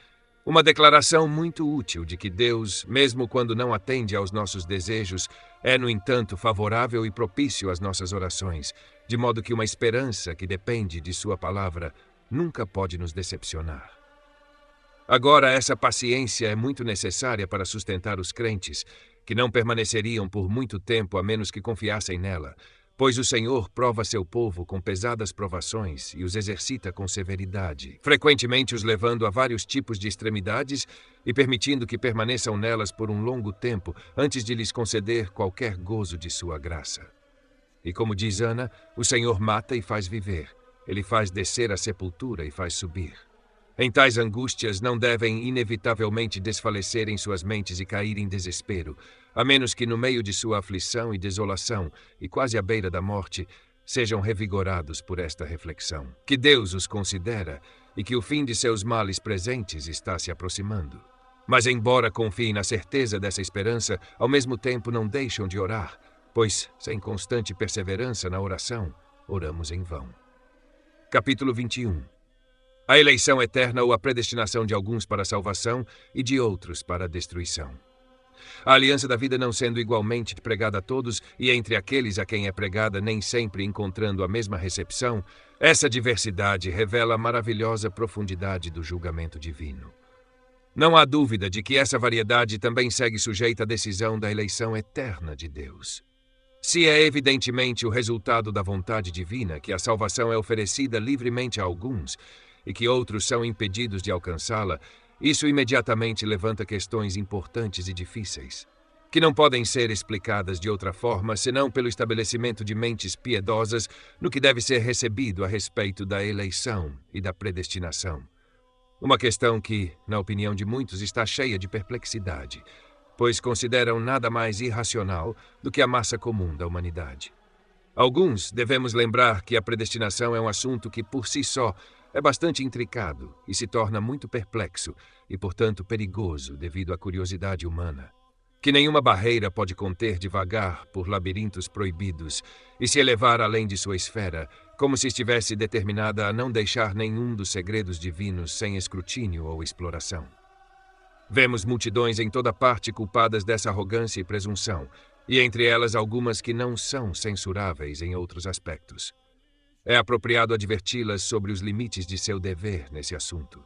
uma declaração muito útil de que Deus, mesmo quando não atende aos nossos desejos, é, no entanto, favorável e propício às nossas orações, de modo que uma esperança que depende de sua palavra nunca pode nos decepcionar. Agora, essa paciência é muito necessária para sustentar os crentes, que não permaneceriam por muito tempo a menos que confiassem nela, pois o Senhor prova seu povo com pesadas provações e os exercita com severidade, frequentemente os levando a vários tipos de extremidades e permitindo que permaneçam nelas por um longo tempo antes de lhes conceder qualquer gozo de sua graça. E como diz Ana, o Senhor mata e faz viver, ele faz descer à sepultura e faz subir. Em tais angústias não devem inevitavelmente desfalecer em suas mentes e cair em desespero, a menos que no meio de sua aflição e desolação, e quase à beira da morte, sejam revigorados por esta reflexão, que Deus os considera e que o fim de seus males presentes está se aproximando. Mas embora confiem na certeza dessa esperança, ao mesmo tempo não deixam de orar, pois, sem constante perseverança na oração, oramos em vão. Capítulo 21. A eleição eterna ou a predestinação de alguns para a salvação e de outros para a destruição. A aliança da vida não sendo igualmente pregada a todos e entre aqueles a quem é pregada nem sempre encontrando a mesma recepção, essa diversidade revela a maravilhosa profundidade do julgamento divino. Não há dúvida de que essa variedade também segue sujeita à decisão da eleição eterna de Deus. Se é evidentemente o resultado da vontade divina que a salvação é oferecida livremente a alguns, e que outros são impedidos de alcançá-la, isso imediatamente levanta questões importantes e difíceis, que não podem ser explicadas de outra forma senão pelo estabelecimento de mentes piedosas no que deve ser recebido a respeito da eleição e da predestinação. Uma questão que, na opinião de muitos, está cheia de perplexidade, pois consideram nada mais irracional do que a massa comum da humanidade. Alguns devemos lembrar que a predestinação é um assunto que, por si só, é bastante intricado e se torna muito perplexo e, portanto, perigoso devido à curiosidade humana, que nenhuma barreira pode conter de vagar por labirintos proibidos e se elevar além de sua esfera, como se estivesse determinada a não deixar nenhum dos segredos divinos sem escrutínio ou exploração. Vemos multidões em toda parte culpadas dessa arrogância e presunção, e entre elas algumas que não são censuráveis em outros aspectos. É apropriado adverti-las sobre os limites de seu dever nesse assunto.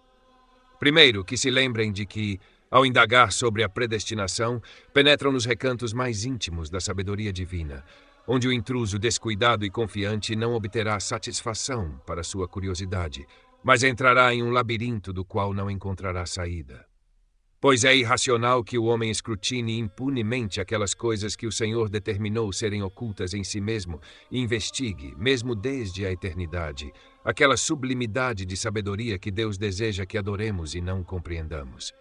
Primeiro, que se lembrem de que, ao indagar sobre a predestinação, penetram nos recantos mais íntimos da sabedoria divina, onde o intruso descuidado e confiante não obterá satisfação para sua curiosidade, mas entrará em um labirinto do qual não encontrará saída. Pois é irracional que o homem escrutine impunemente aquelas coisas que o Senhor determinou serem ocultas em si mesmo e investigue, mesmo desde a eternidade, aquela sublimidade de sabedoria que Deus deseja que adoremos e não compreendamos,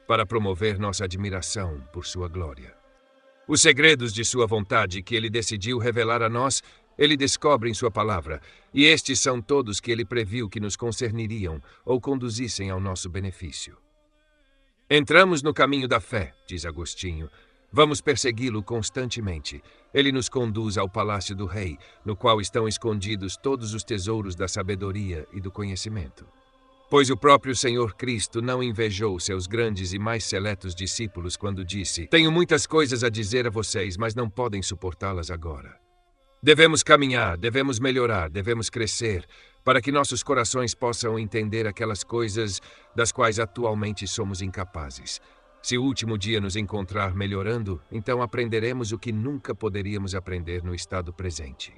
para promover nossa admiração por sua glória. Os segredos de sua vontade que ele decidiu revelar a nós, ele descobre em sua palavra, e estes são todos que ele previu que nos concerniriam ou conduzissem ao nosso benefício. Entramos no caminho da fé, diz Agostinho. Vamos persegui-lo constantemente. Ele nos conduz ao palácio do rei, no qual estão escondidos todos os tesouros da sabedoria e do conhecimento. Pois o próprio Senhor Cristo não invejou seus grandes e mais seletos discípulos quando disse: "Tenho muitas coisas a dizer a vocês, mas não podem suportá-las agora." Devemos caminhar, devemos melhorar, devemos crescer, para que nossos corações possam entender aquelas coisas das quais atualmente somos incapazes. Se o último dia nos encontrar melhorando, então aprenderemos o que nunca poderíamos aprender no estado presente.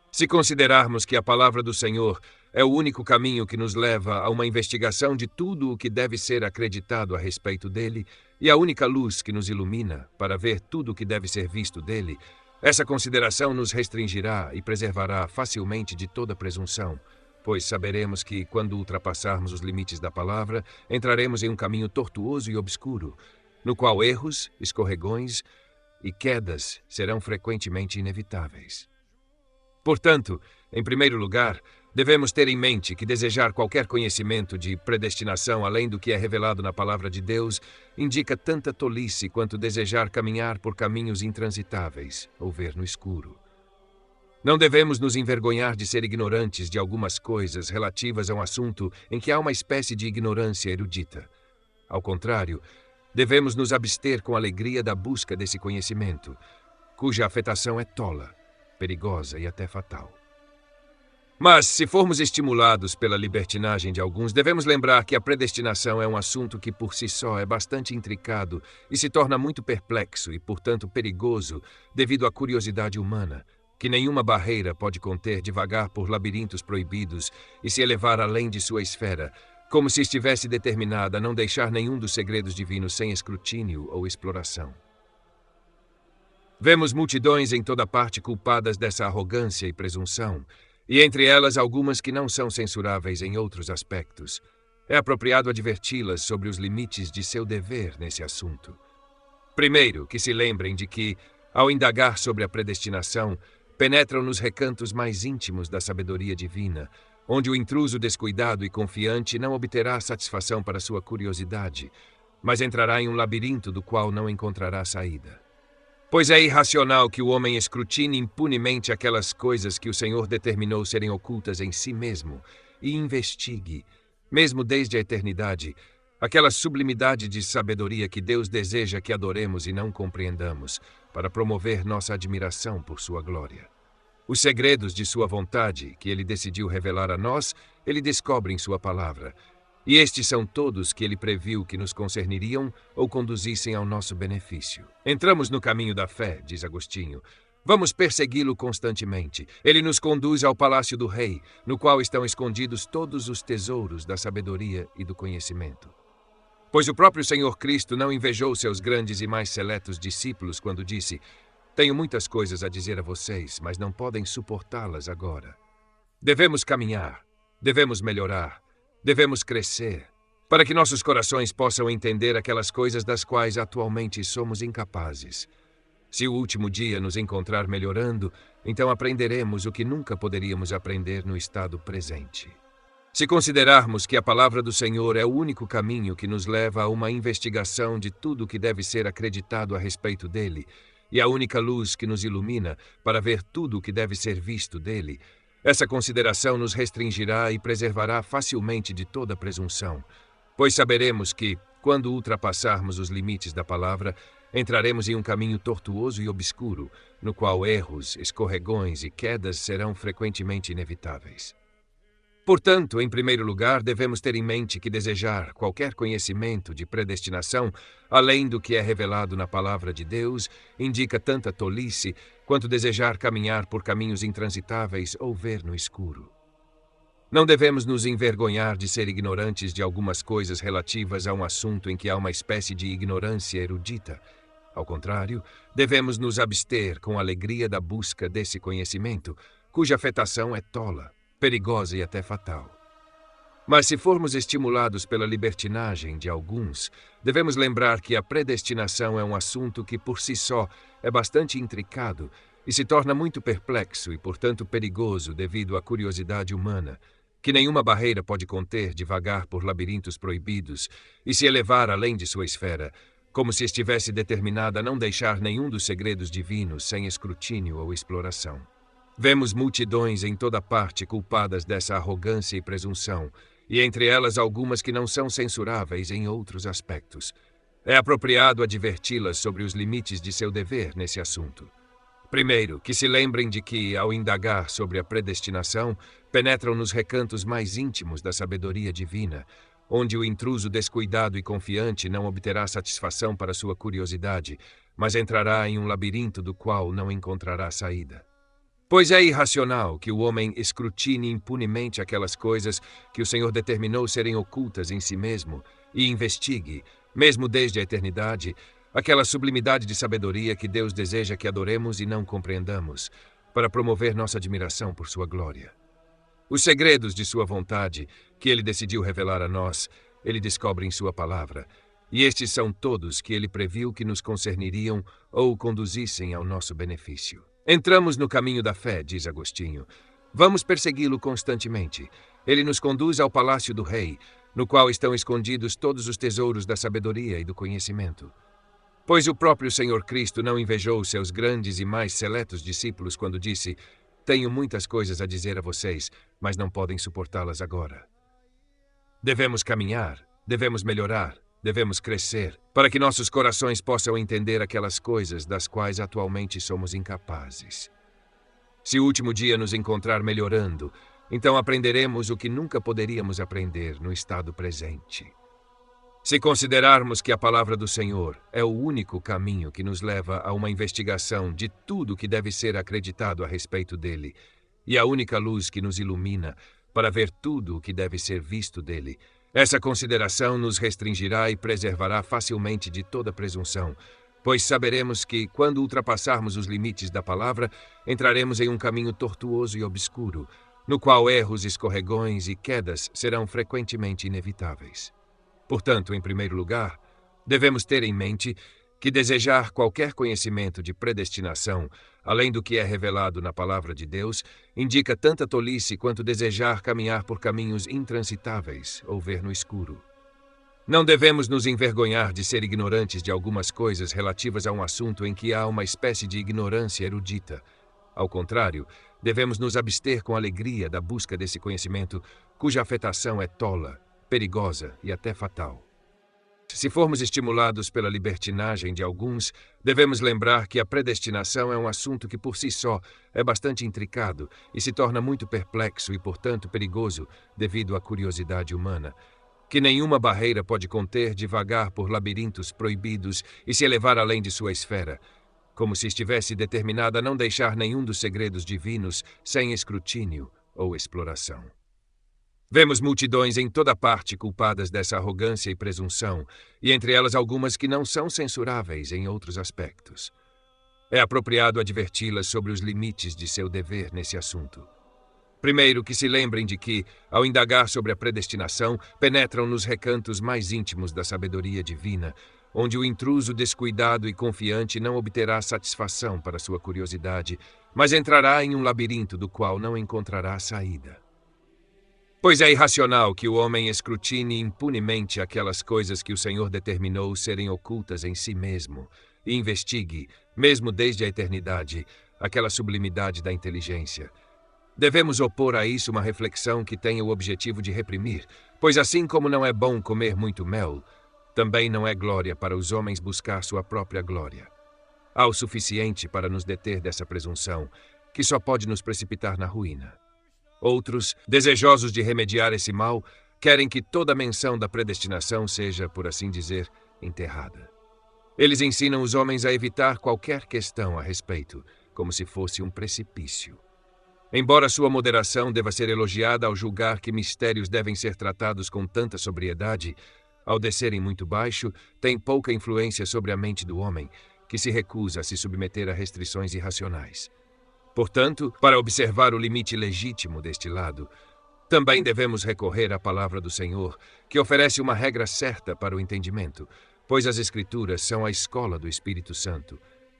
Se considerarmos que a palavra do Senhor é o único caminho que nos leva a uma investigação de tudo o que deve ser acreditado a respeito dele e a única luz que nos ilumina para ver tudo o que deve ser visto dele, essa consideração nos restringirá e preservará facilmente de toda presunção, pois saberemos que, quando ultrapassarmos os limites da palavra, entraremos em um caminho tortuoso e obscuro, no qual erros, escorregões e quedas serão frequentemente inevitáveis. Portanto, em primeiro lugar, devemos ter em mente que desejar qualquer conhecimento de predestinação além do que é revelado na palavra de Deus indica tanta tolice quanto desejar caminhar por caminhos intransitáveis ou ver no escuro. Não devemos nos envergonhar de ser ignorantes de algumas coisas relativas a um assunto em que há uma espécie de ignorância erudita. Ao contrário, devemos nos abster com alegria da busca desse conhecimento, cuja afetação é tola, perigosa e até fatal. Mas, se formos estimulados pela libertinagem de alguns, devemos lembrar que a predestinação é um assunto que por si só é bastante intricado e se torna muito perplexo e, portanto, perigoso devido à curiosidade humana, que nenhuma barreira pode conter de vagar por labirintos proibidos e se elevar além de sua esfera, como se estivesse determinada a não deixar nenhum dos segredos divinos sem escrutínio ou exploração. Vemos multidões em toda parte culpadas dessa arrogância e presunção, e entre elas algumas que não são censuráveis em outros aspectos. É apropriado adverti-las sobre os limites de seu dever nesse assunto. Primeiro, que se lembrem de que, ao indagar sobre a predestinação, penetram nos recantos mais íntimos da sabedoria divina, onde o intruso descuidado e confiante não obterá satisfação para sua curiosidade, mas entrará em um labirinto do qual não encontrará saída. Pois é irracional que o homem escrutine impunemente aquelas coisas que o Senhor determinou serem ocultas em si mesmo e investigue, mesmo desde a eternidade, aquela sublimidade de sabedoria que Deus deseja que adoremos e não compreendamos, para promover nossa admiração por sua glória. Os segredos de sua vontade, que ele decidiu revelar a nós, ele descobre em sua palavra, e estes são todos que ele previu que nos concerniriam ou conduzissem ao nosso benefício. Entramos no caminho da fé, diz Agostinho. Vamos persegui-lo constantemente. Ele nos conduz ao palácio do rei, no qual estão escondidos todos os tesouros da sabedoria e do conhecimento. Pois o próprio Senhor Cristo não invejou seus grandes e mais seletos discípulos quando disse: "Tenho muitas coisas a dizer a vocês, mas não podem suportá-las agora." Devemos caminhar, devemos melhorar, devemos crescer, para que nossos corações possam entender aquelas coisas das quais atualmente somos incapazes. Se o último dia nos encontrar melhorando, então aprenderemos o que nunca poderíamos aprender no estado presente. Se considerarmos que a palavra do Senhor é o único caminho que nos leva a uma investigação de tudo o que deve ser acreditado a respeito dele, e a única luz que nos ilumina para ver tudo o que deve ser visto dele, essa consideração nos restringirá e preservará facilmente de toda presunção, pois saberemos que, quando ultrapassarmos os limites da palavra, entraremos em um caminho tortuoso e obscuro, no qual erros, escorregões e quedas serão frequentemente inevitáveis. Portanto, em primeiro lugar, devemos ter em mente que desejar qualquer conhecimento de predestinação, além do que é revelado na palavra de Deus, indica tanta tolice quanto desejar caminhar por caminhos intransitáveis ou ver no escuro. Não devemos nos envergonhar de ser ignorantes de algumas coisas relativas a um assunto em que há uma espécie de ignorância erudita. Ao contrário, devemos nos abster com alegria da busca desse conhecimento, cuja afetação é tola, perigosa e até fatal. Mas se formos estimulados pela libertinagem de alguns, devemos lembrar que a predestinação é um assunto que por si só é bastante intricado e se torna muito perplexo e, portanto, perigoso devido à curiosidade humana, que nenhuma barreira pode conter de vagar por labirintos proibidos e se elevar além de sua esfera, como se estivesse determinada a não deixar nenhum dos segredos divinos sem escrutínio ou exploração. Vemos multidões em toda parte culpadas dessa arrogância e presunção, e entre elas algumas que não são censuráveis em outros aspectos. É apropriado adverti-las sobre os limites de seu dever nesse assunto. Primeiro, que se lembrem de que, ao indagar sobre a predestinação, penetram nos recantos mais íntimos da sabedoria divina, onde o intruso descuidado e confiante não obterá satisfação para sua curiosidade, mas entrará em um labirinto do qual não encontrará saída. Pois é irracional que o homem escrutine impunemente aquelas coisas que o Senhor determinou serem ocultas em si mesmo e investigue, mesmo desde a eternidade, aquela sublimidade de sabedoria que Deus deseja que adoremos e não compreendamos, para promover nossa admiração por sua glória. Os segredos de sua vontade, que ele decidiu revelar a nós, ele descobre em sua palavra, e estes são todos que ele previu que nos concerniriam ou conduzissem ao nosso benefício. Entramos no caminho da fé, diz Agostinho. Vamos persegui-lo constantemente. Ele nos conduz ao palácio do rei, no qual estão escondidos todos os tesouros da sabedoria e do conhecimento. Pois o próprio Senhor Cristo não invejou seus grandes e mais seletos discípulos quando disse: tenho muitas coisas a dizer a vocês, mas não podem suportá-las agora. Devemos caminhar, devemos melhorar, devemos crescer, para que nossos corações possam entender aquelas coisas das quais atualmente somos incapazes. Se o último dia nos encontrar melhorando, então aprenderemos o que nunca poderíamos aprender no estado presente. Se considerarmos que a palavra do Senhor é o único caminho que nos leva a uma investigação de tudo que deve ser acreditado a respeito dele, e a única luz que nos ilumina para ver tudo o que deve ser visto dele, essa consideração nos restringirá e preservará facilmente de toda presunção, pois saberemos que, quando ultrapassarmos os limites da palavra, entraremos em um caminho tortuoso e obscuro, no qual erros, escorregões e quedas serão frequentemente inevitáveis. Portanto, em primeiro lugar, devemos ter em mente que desejar qualquer conhecimento de predestinação, além do que é revelado na palavra de Deus, indica tanta tolice quanto desejar caminhar por caminhos intransitáveis ou ver no escuro. Não devemos nos envergonhar de ser ignorantes de algumas coisas relativas a um assunto em que há uma espécie de ignorância erudita. Ao contrário, devemos nos abster com alegria da busca desse conhecimento, cuja afetação é tola, perigosa e até fatal. Se formos estimulados pela libertinagem de alguns, devemos lembrar que a predestinação é um assunto que por si só é bastante intricado e se torna muito perplexo e, portanto, perigoso devido à curiosidade humana, que nenhuma barreira pode conter de vagar por labirintos proibidos e se elevar além de sua esfera, como se estivesse determinada a não deixar nenhum dos segredos divinos sem escrutínio ou exploração. Vemos multidões em toda parte culpadas dessa arrogância e presunção, e entre elas algumas que não são censuráveis em outros aspectos. É apropriado adverti-las sobre os limites de seu dever nesse assunto. Primeiro, que se lembrem de que, ao indagar sobre a predestinação, penetram nos recantos mais íntimos da sabedoria divina, onde o intruso descuidado e confiante não obterá satisfação para sua curiosidade, mas entrará em um labirinto do qual não encontrará saída. Pois é irracional que o homem escrutine impunemente aquelas coisas que o Senhor determinou serem ocultas em si mesmo, e investigue, mesmo desde a eternidade, aquela sublimidade da inteligência. Devemos opor a isso uma reflexão que tenha o objetivo de reprimir, pois assim como não é bom comer muito mel, também não é glória para os homens buscar sua própria glória. Há o suficiente para nos deter dessa presunção, que só pode nos precipitar na ruína. Outros, desejosos de remediar esse mal, querem que toda menção da predestinação seja, por assim dizer, enterrada. Eles ensinam os homens a evitar qualquer questão a respeito, como se fosse um precipício. Embora sua moderação deva ser elogiada ao julgar que mistérios devem ser tratados com tanta sobriedade, ao descerem muito baixo, têm pouca influência sobre a mente do homem, que se recusa a se submeter a restrições irracionais. Portanto, para observar o limite legítimo deste lado, também devemos recorrer à palavra do Senhor, que oferece uma regra certa para o entendimento, pois as Escrituras são a escola do Espírito Santo,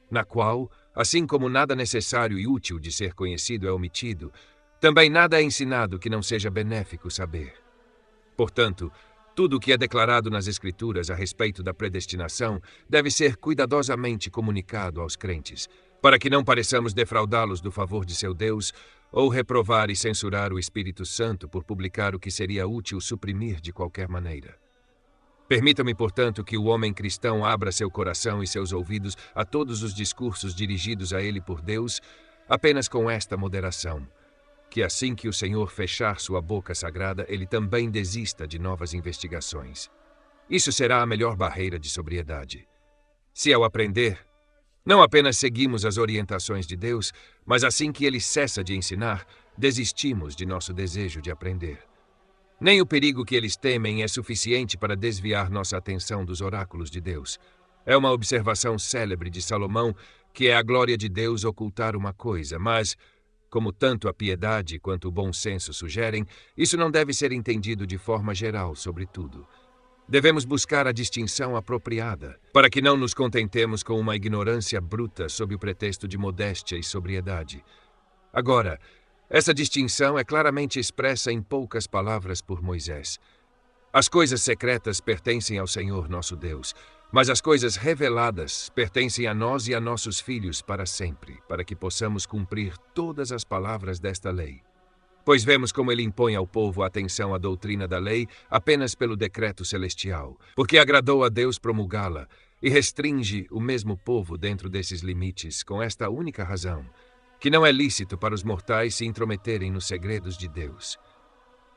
na qual, assim como nada necessário e útil de ser conhecido é omitido, também nada é ensinado que não seja benéfico saber. Portanto, tudo o que é declarado nas Escrituras a respeito da predestinação deve ser cuidadosamente comunicado aos crentes, para que não pareçamos defraudá-los do favor de seu Deus ou reprovar e censurar o Espírito Santo por publicar o que seria útil suprimir de qualquer maneira. Permita-me, portanto, que o homem cristão abra seu coração e seus ouvidos a todos os discursos dirigidos a ele por Deus, apenas com esta moderação: que assim que o Senhor fechar sua boca sagrada, ele também desista de novas investigações. Isso será a melhor barreira de sobriedade. Se ao aprender, não apenas seguimos as orientações de Deus, mas assim que ele cessa de ensinar, desistimos de nosso desejo de aprender. Nem o perigo que eles temem é suficiente para desviar nossa atenção dos oráculos de Deus. É uma observação célebre de Salomão que é a glória de Deus ocultar uma coisa, mas, como tanto a piedade quanto o bom senso sugerem, isso não deve ser entendido de forma geral sobre tudo. Devemos buscar a distinção apropriada, para que não nos contentemos com uma ignorância bruta sob o pretexto de modéstia e sobriedade. Agora, essa distinção é claramente expressa em poucas palavras por Moisés. As coisas secretas pertencem ao Senhor nosso Deus, mas as coisas reveladas pertencem a nós e a nossos filhos para sempre, para que possamos cumprir todas as palavras desta lei. Pois vemos como ele impõe ao povo a atenção à doutrina da lei apenas pelo decreto celestial, porque agradou a Deus promulgá-la, e restringe o mesmo povo dentro desses limites com esta única razão: que não é lícito para os mortais se intrometerem nos segredos de Deus.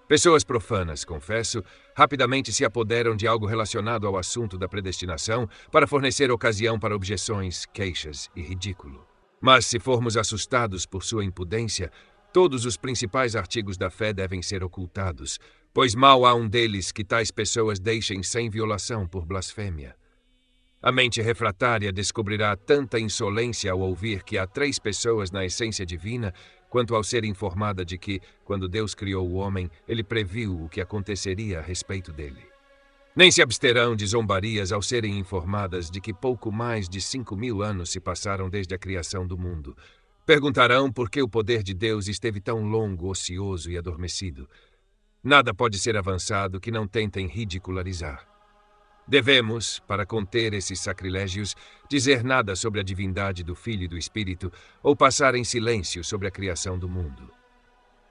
Pessoas profanas, confesso, rapidamente se apoderam de algo relacionado ao assunto da predestinação para fornecer ocasião para objeções, queixas e ridículo. Mas se formos assustados por sua impudência, todos os principais artigos da fé devem ser ocultados, pois mal há um deles que tais pessoas deixem sem violação por blasfêmia. A mente refratária descobrirá tanta insolência ao ouvir que há 3 pessoas na essência divina, quanto ao ser informada de que, quando Deus criou o homem, ele previu o que aconteceria a respeito dele. Nem se absterão de zombarias ao serem informadas de que pouco mais de 5.000 anos se passaram desde a criação do mundo. Perguntarão por que o poder de Deus esteve tão longo, ocioso e adormecido. Nada pode ser avançado que não tentem ridicularizar. Devemos, para conter esses sacrilégios, dizer nada sobre a divindade do Filho e do Espírito ou passar em silêncio sobre a criação do mundo.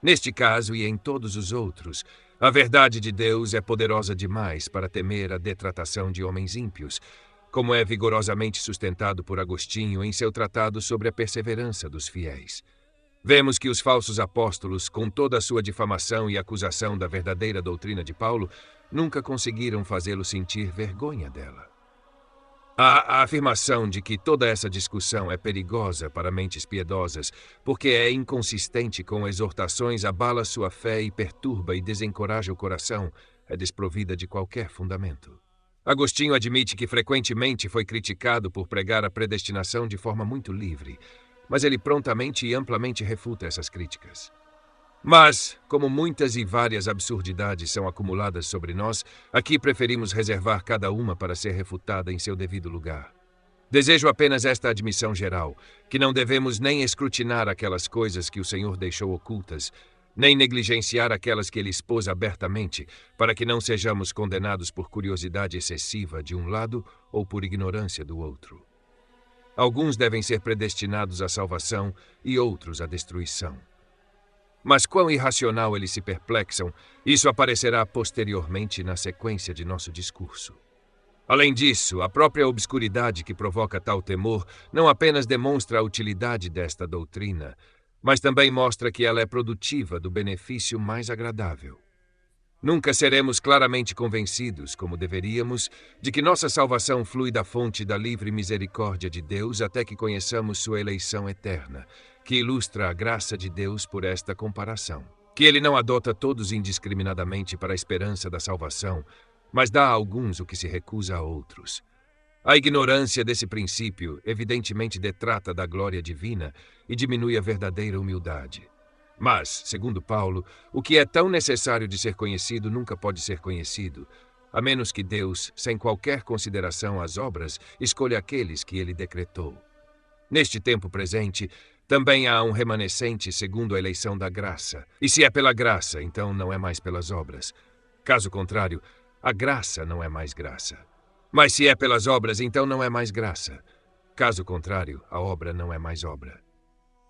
Neste caso e em todos os outros, a verdade de Deus é poderosa demais para temer a detratação de homens ímpios, como é vigorosamente sustentado por Agostinho em seu tratado sobre a perseverança dos fiéis. Vemos que os falsos apóstolos, com toda a sua difamação e acusação da verdadeira doutrina de Paulo, nunca conseguiram fazê-lo sentir vergonha dela. A afirmação de que toda essa discussão é perigosa para mentes piedosas, porque é inconsistente com exortações, abala sua fé e perturba e desencoraja o coração, é desprovida de qualquer fundamento. Agostinho admite que frequentemente foi criticado por pregar a predestinação de forma muito livre, mas ele prontamente e amplamente refuta essas críticas. Mas, como muitas e várias absurdidades são acumuladas sobre nós, aqui preferimos reservar cada uma para ser refutada em seu devido lugar. Desejo apenas esta admissão geral, que não devemos nem escrutinar aquelas coisas que o Senhor deixou ocultas, nem negligenciar aquelas que ele expôs abertamente, para que não sejamos condenados por curiosidade excessiva de um lado ou por ignorância do outro. Alguns devem ser predestinados à salvação e outros à destruição. Mas quão irracional eles se perplexam, isso aparecerá posteriormente na sequência de nosso discurso. Além disso, a própria obscuridade que provoca tal temor não apenas demonstra a utilidade desta doutrina, mas também mostra que ela é produtiva do benefício mais agradável. Nunca seremos claramente convencidos, como deveríamos, de que nossa salvação flui da fonte da livre misericórdia de Deus até que conheçamos sua eleição eterna, que ilustra a graça de Deus por esta comparação. Que ele não adota todos indiscriminadamente para a esperança da salvação, mas dá a alguns o que se recusa a outros. A ignorância desse princípio evidentemente detrata da glória divina e diminui a verdadeira humildade. Mas, segundo Paulo, o que é tão necessário de ser conhecido nunca pode ser conhecido, a menos que Deus, sem qualquer consideração às obras, escolha aqueles que ele decretou. Neste tempo presente, também há um remanescente segundo a eleição da graça. E se é pela graça, então não é mais pelas obras. Caso contrário, a graça não é mais graça. Mas se é pelas obras, então não é mais graça. Caso contrário, a obra não é mais obra.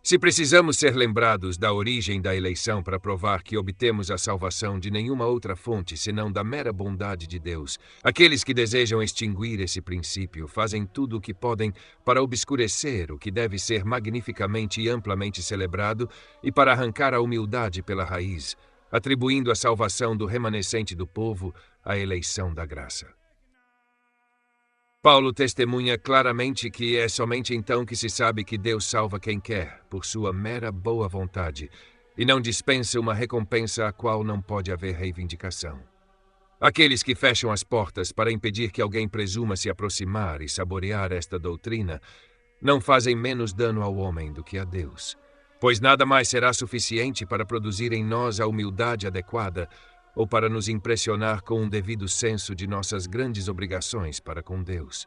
Se precisamos ser lembrados da origem da eleição para provar que obtemos a salvação de nenhuma outra fonte senão da mera bondade de Deus, aqueles que desejam extinguir esse princípio fazem tudo o que podem para obscurecer o que deve ser magnificamente e amplamente celebrado e para arrancar a humildade pela raiz, atribuindo a salvação do remanescente do povo à eleição da graça. Paulo testemunha claramente que é somente então que se sabe que Deus salva quem quer, por sua mera boa vontade, e não dispensa uma recompensa a qual não pode haver reivindicação. Aqueles que fecham as portas para impedir que alguém presuma se aproximar e saborear esta doutrina não fazem menos dano ao homem do que a Deus, pois nada mais será suficiente para produzir em nós a humildade adequada ou para nos impressionar com um devido senso de nossas grandes obrigações para com Deus.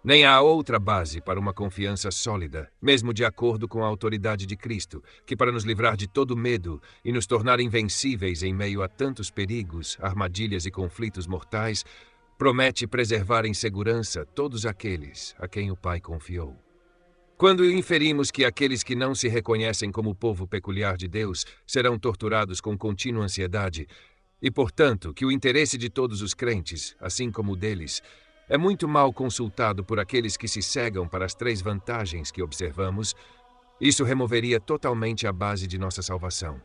Nem há outra base para uma confiança sólida, mesmo de acordo com a autoridade de Cristo, que para nos livrar de todo medo e nos tornar invencíveis em meio a tantos perigos, armadilhas e conflitos mortais, promete preservar em segurança todos aqueles a quem o Pai confiou. Quando inferimos que aqueles que não se reconhecem como povo peculiar de Deus serão torturados com contínua ansiedade, e, portanto, que o interesse de todos os crentes, assim como o deles, é muito mal consultado por aqueles que se cegam para as 3 vantagens que observamos, isso removeria totalmente a base de nossa salvação.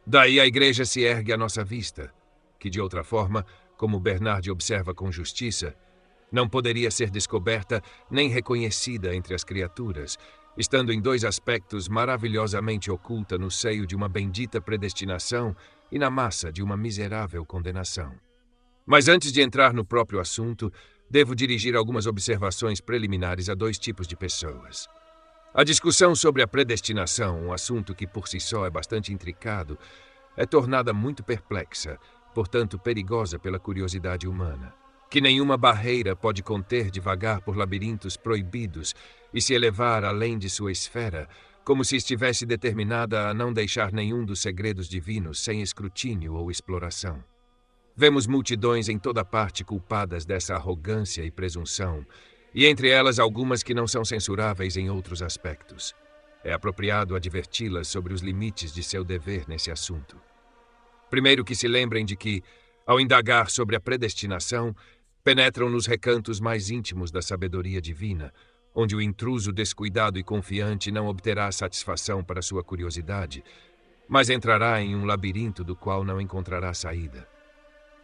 Daí a Igreja se ergue à nossa vista, que de outra forma, como Bernard observa com justiça, não poderia ser descoberta nem reconhecida entre as criaturas, estando em 2 aspectos maravilhosamente oculta no seio de uma bendita predestinação e na massa de uma miserável condenação. Mas antes de entrar no próprio assunto, devo dirigir algumas observações preliminares a 2 tipos de pessoas. A discussão sobre a predestinação, um assunto que por si só é bastante intricado, é tornada muito perplexa, portanto perigosa pela curiosidade humana, que nenhuma barreira pode conter de vagar por labirintos proibidos e se elevar além de sua esfera, como se estivesse determinada a não deixar nenhum dos segredos divinos sem escrutínio ou exploração. Vemos multidões em toda parte culpadas dessa arrogância e presunção, e entre elas algumas que não são censuráveis em outros aspectos. É apropriado adverti-las sobre os limites de seu dever nesse assunto. Primeiro que se lembrem de que, ao indagar sobre a predestinação, penetram nos recantos mais íntimos da sabedoria divina, onde o intruso descuidado e confiante não obterá satisfação para sua curiosidade, mas entrará em um labirinto do qual não encontrará saída.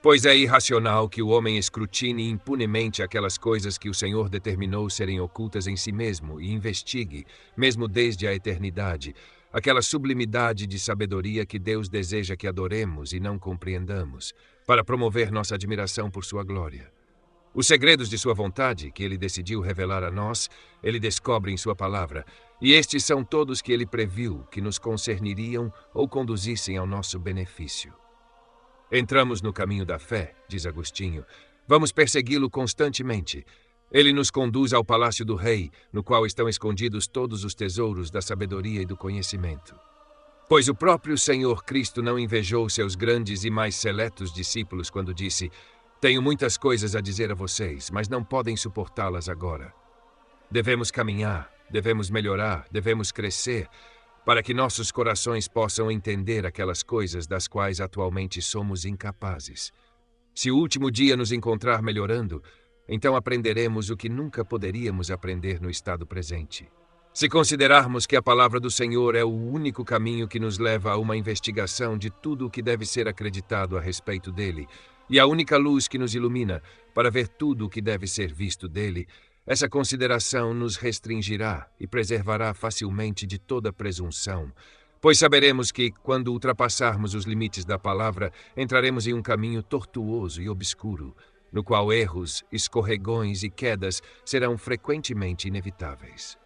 Pois é irracional que o homem escrutine impunemente aquelas coisas que o Senhor determinou serem ocultas em si mesmo e investigue, mesmo desde a eternidade, aquela sublimidade de sabedoria que Deus deseja que adoremos e não compreendamos, para promover nossa admiração por sua glória. Os segredos de sua vontade, que ele decidiu revelar a nós, ele descobre em sua palavra, e estes são todos que ele previu que nos concerniriam ou conduzissem ao nosso benefício. Entramos no caminho da fé, diz Agostinho, vamos persegui-lo constantemente. Ele nos conduz ao palácio do rei, no qual estão escondidos todos os tesouros da sabedoria e do conhecimento. Pois o próprio Senhor Cristo não invejou seus grandes e mais seletos discípulos quando disse: tenho muitas coisas a dizer a vocês, mas não podem suportá-las agora. Devemos caminhar, devemos melhorar, devemos crescer, para que nossos corações possam entender aquelas coisas das quais atualmente somos incapazes. Se o último dia nos encontrar melhorando, então aprenderemos o que nunca poderíamos aprender no estado presente. Se considerarmos que a palavra do Senhor é o único caminho que nos leva a uma investigação de tudo o que deve ser acreditado a respeito dele, e a única luz que nos ilumina para ver tudo o que deve ser visto dele, essa consideração nos restringirá e preservará facilmente de toda presunção, pois saberemos que, quando ultrapassarmos os limites da palavra, entraremos em um caminho tortuoso e obscuro, no qual erros, escorregões e quedas serão frequentemente inevitáveis.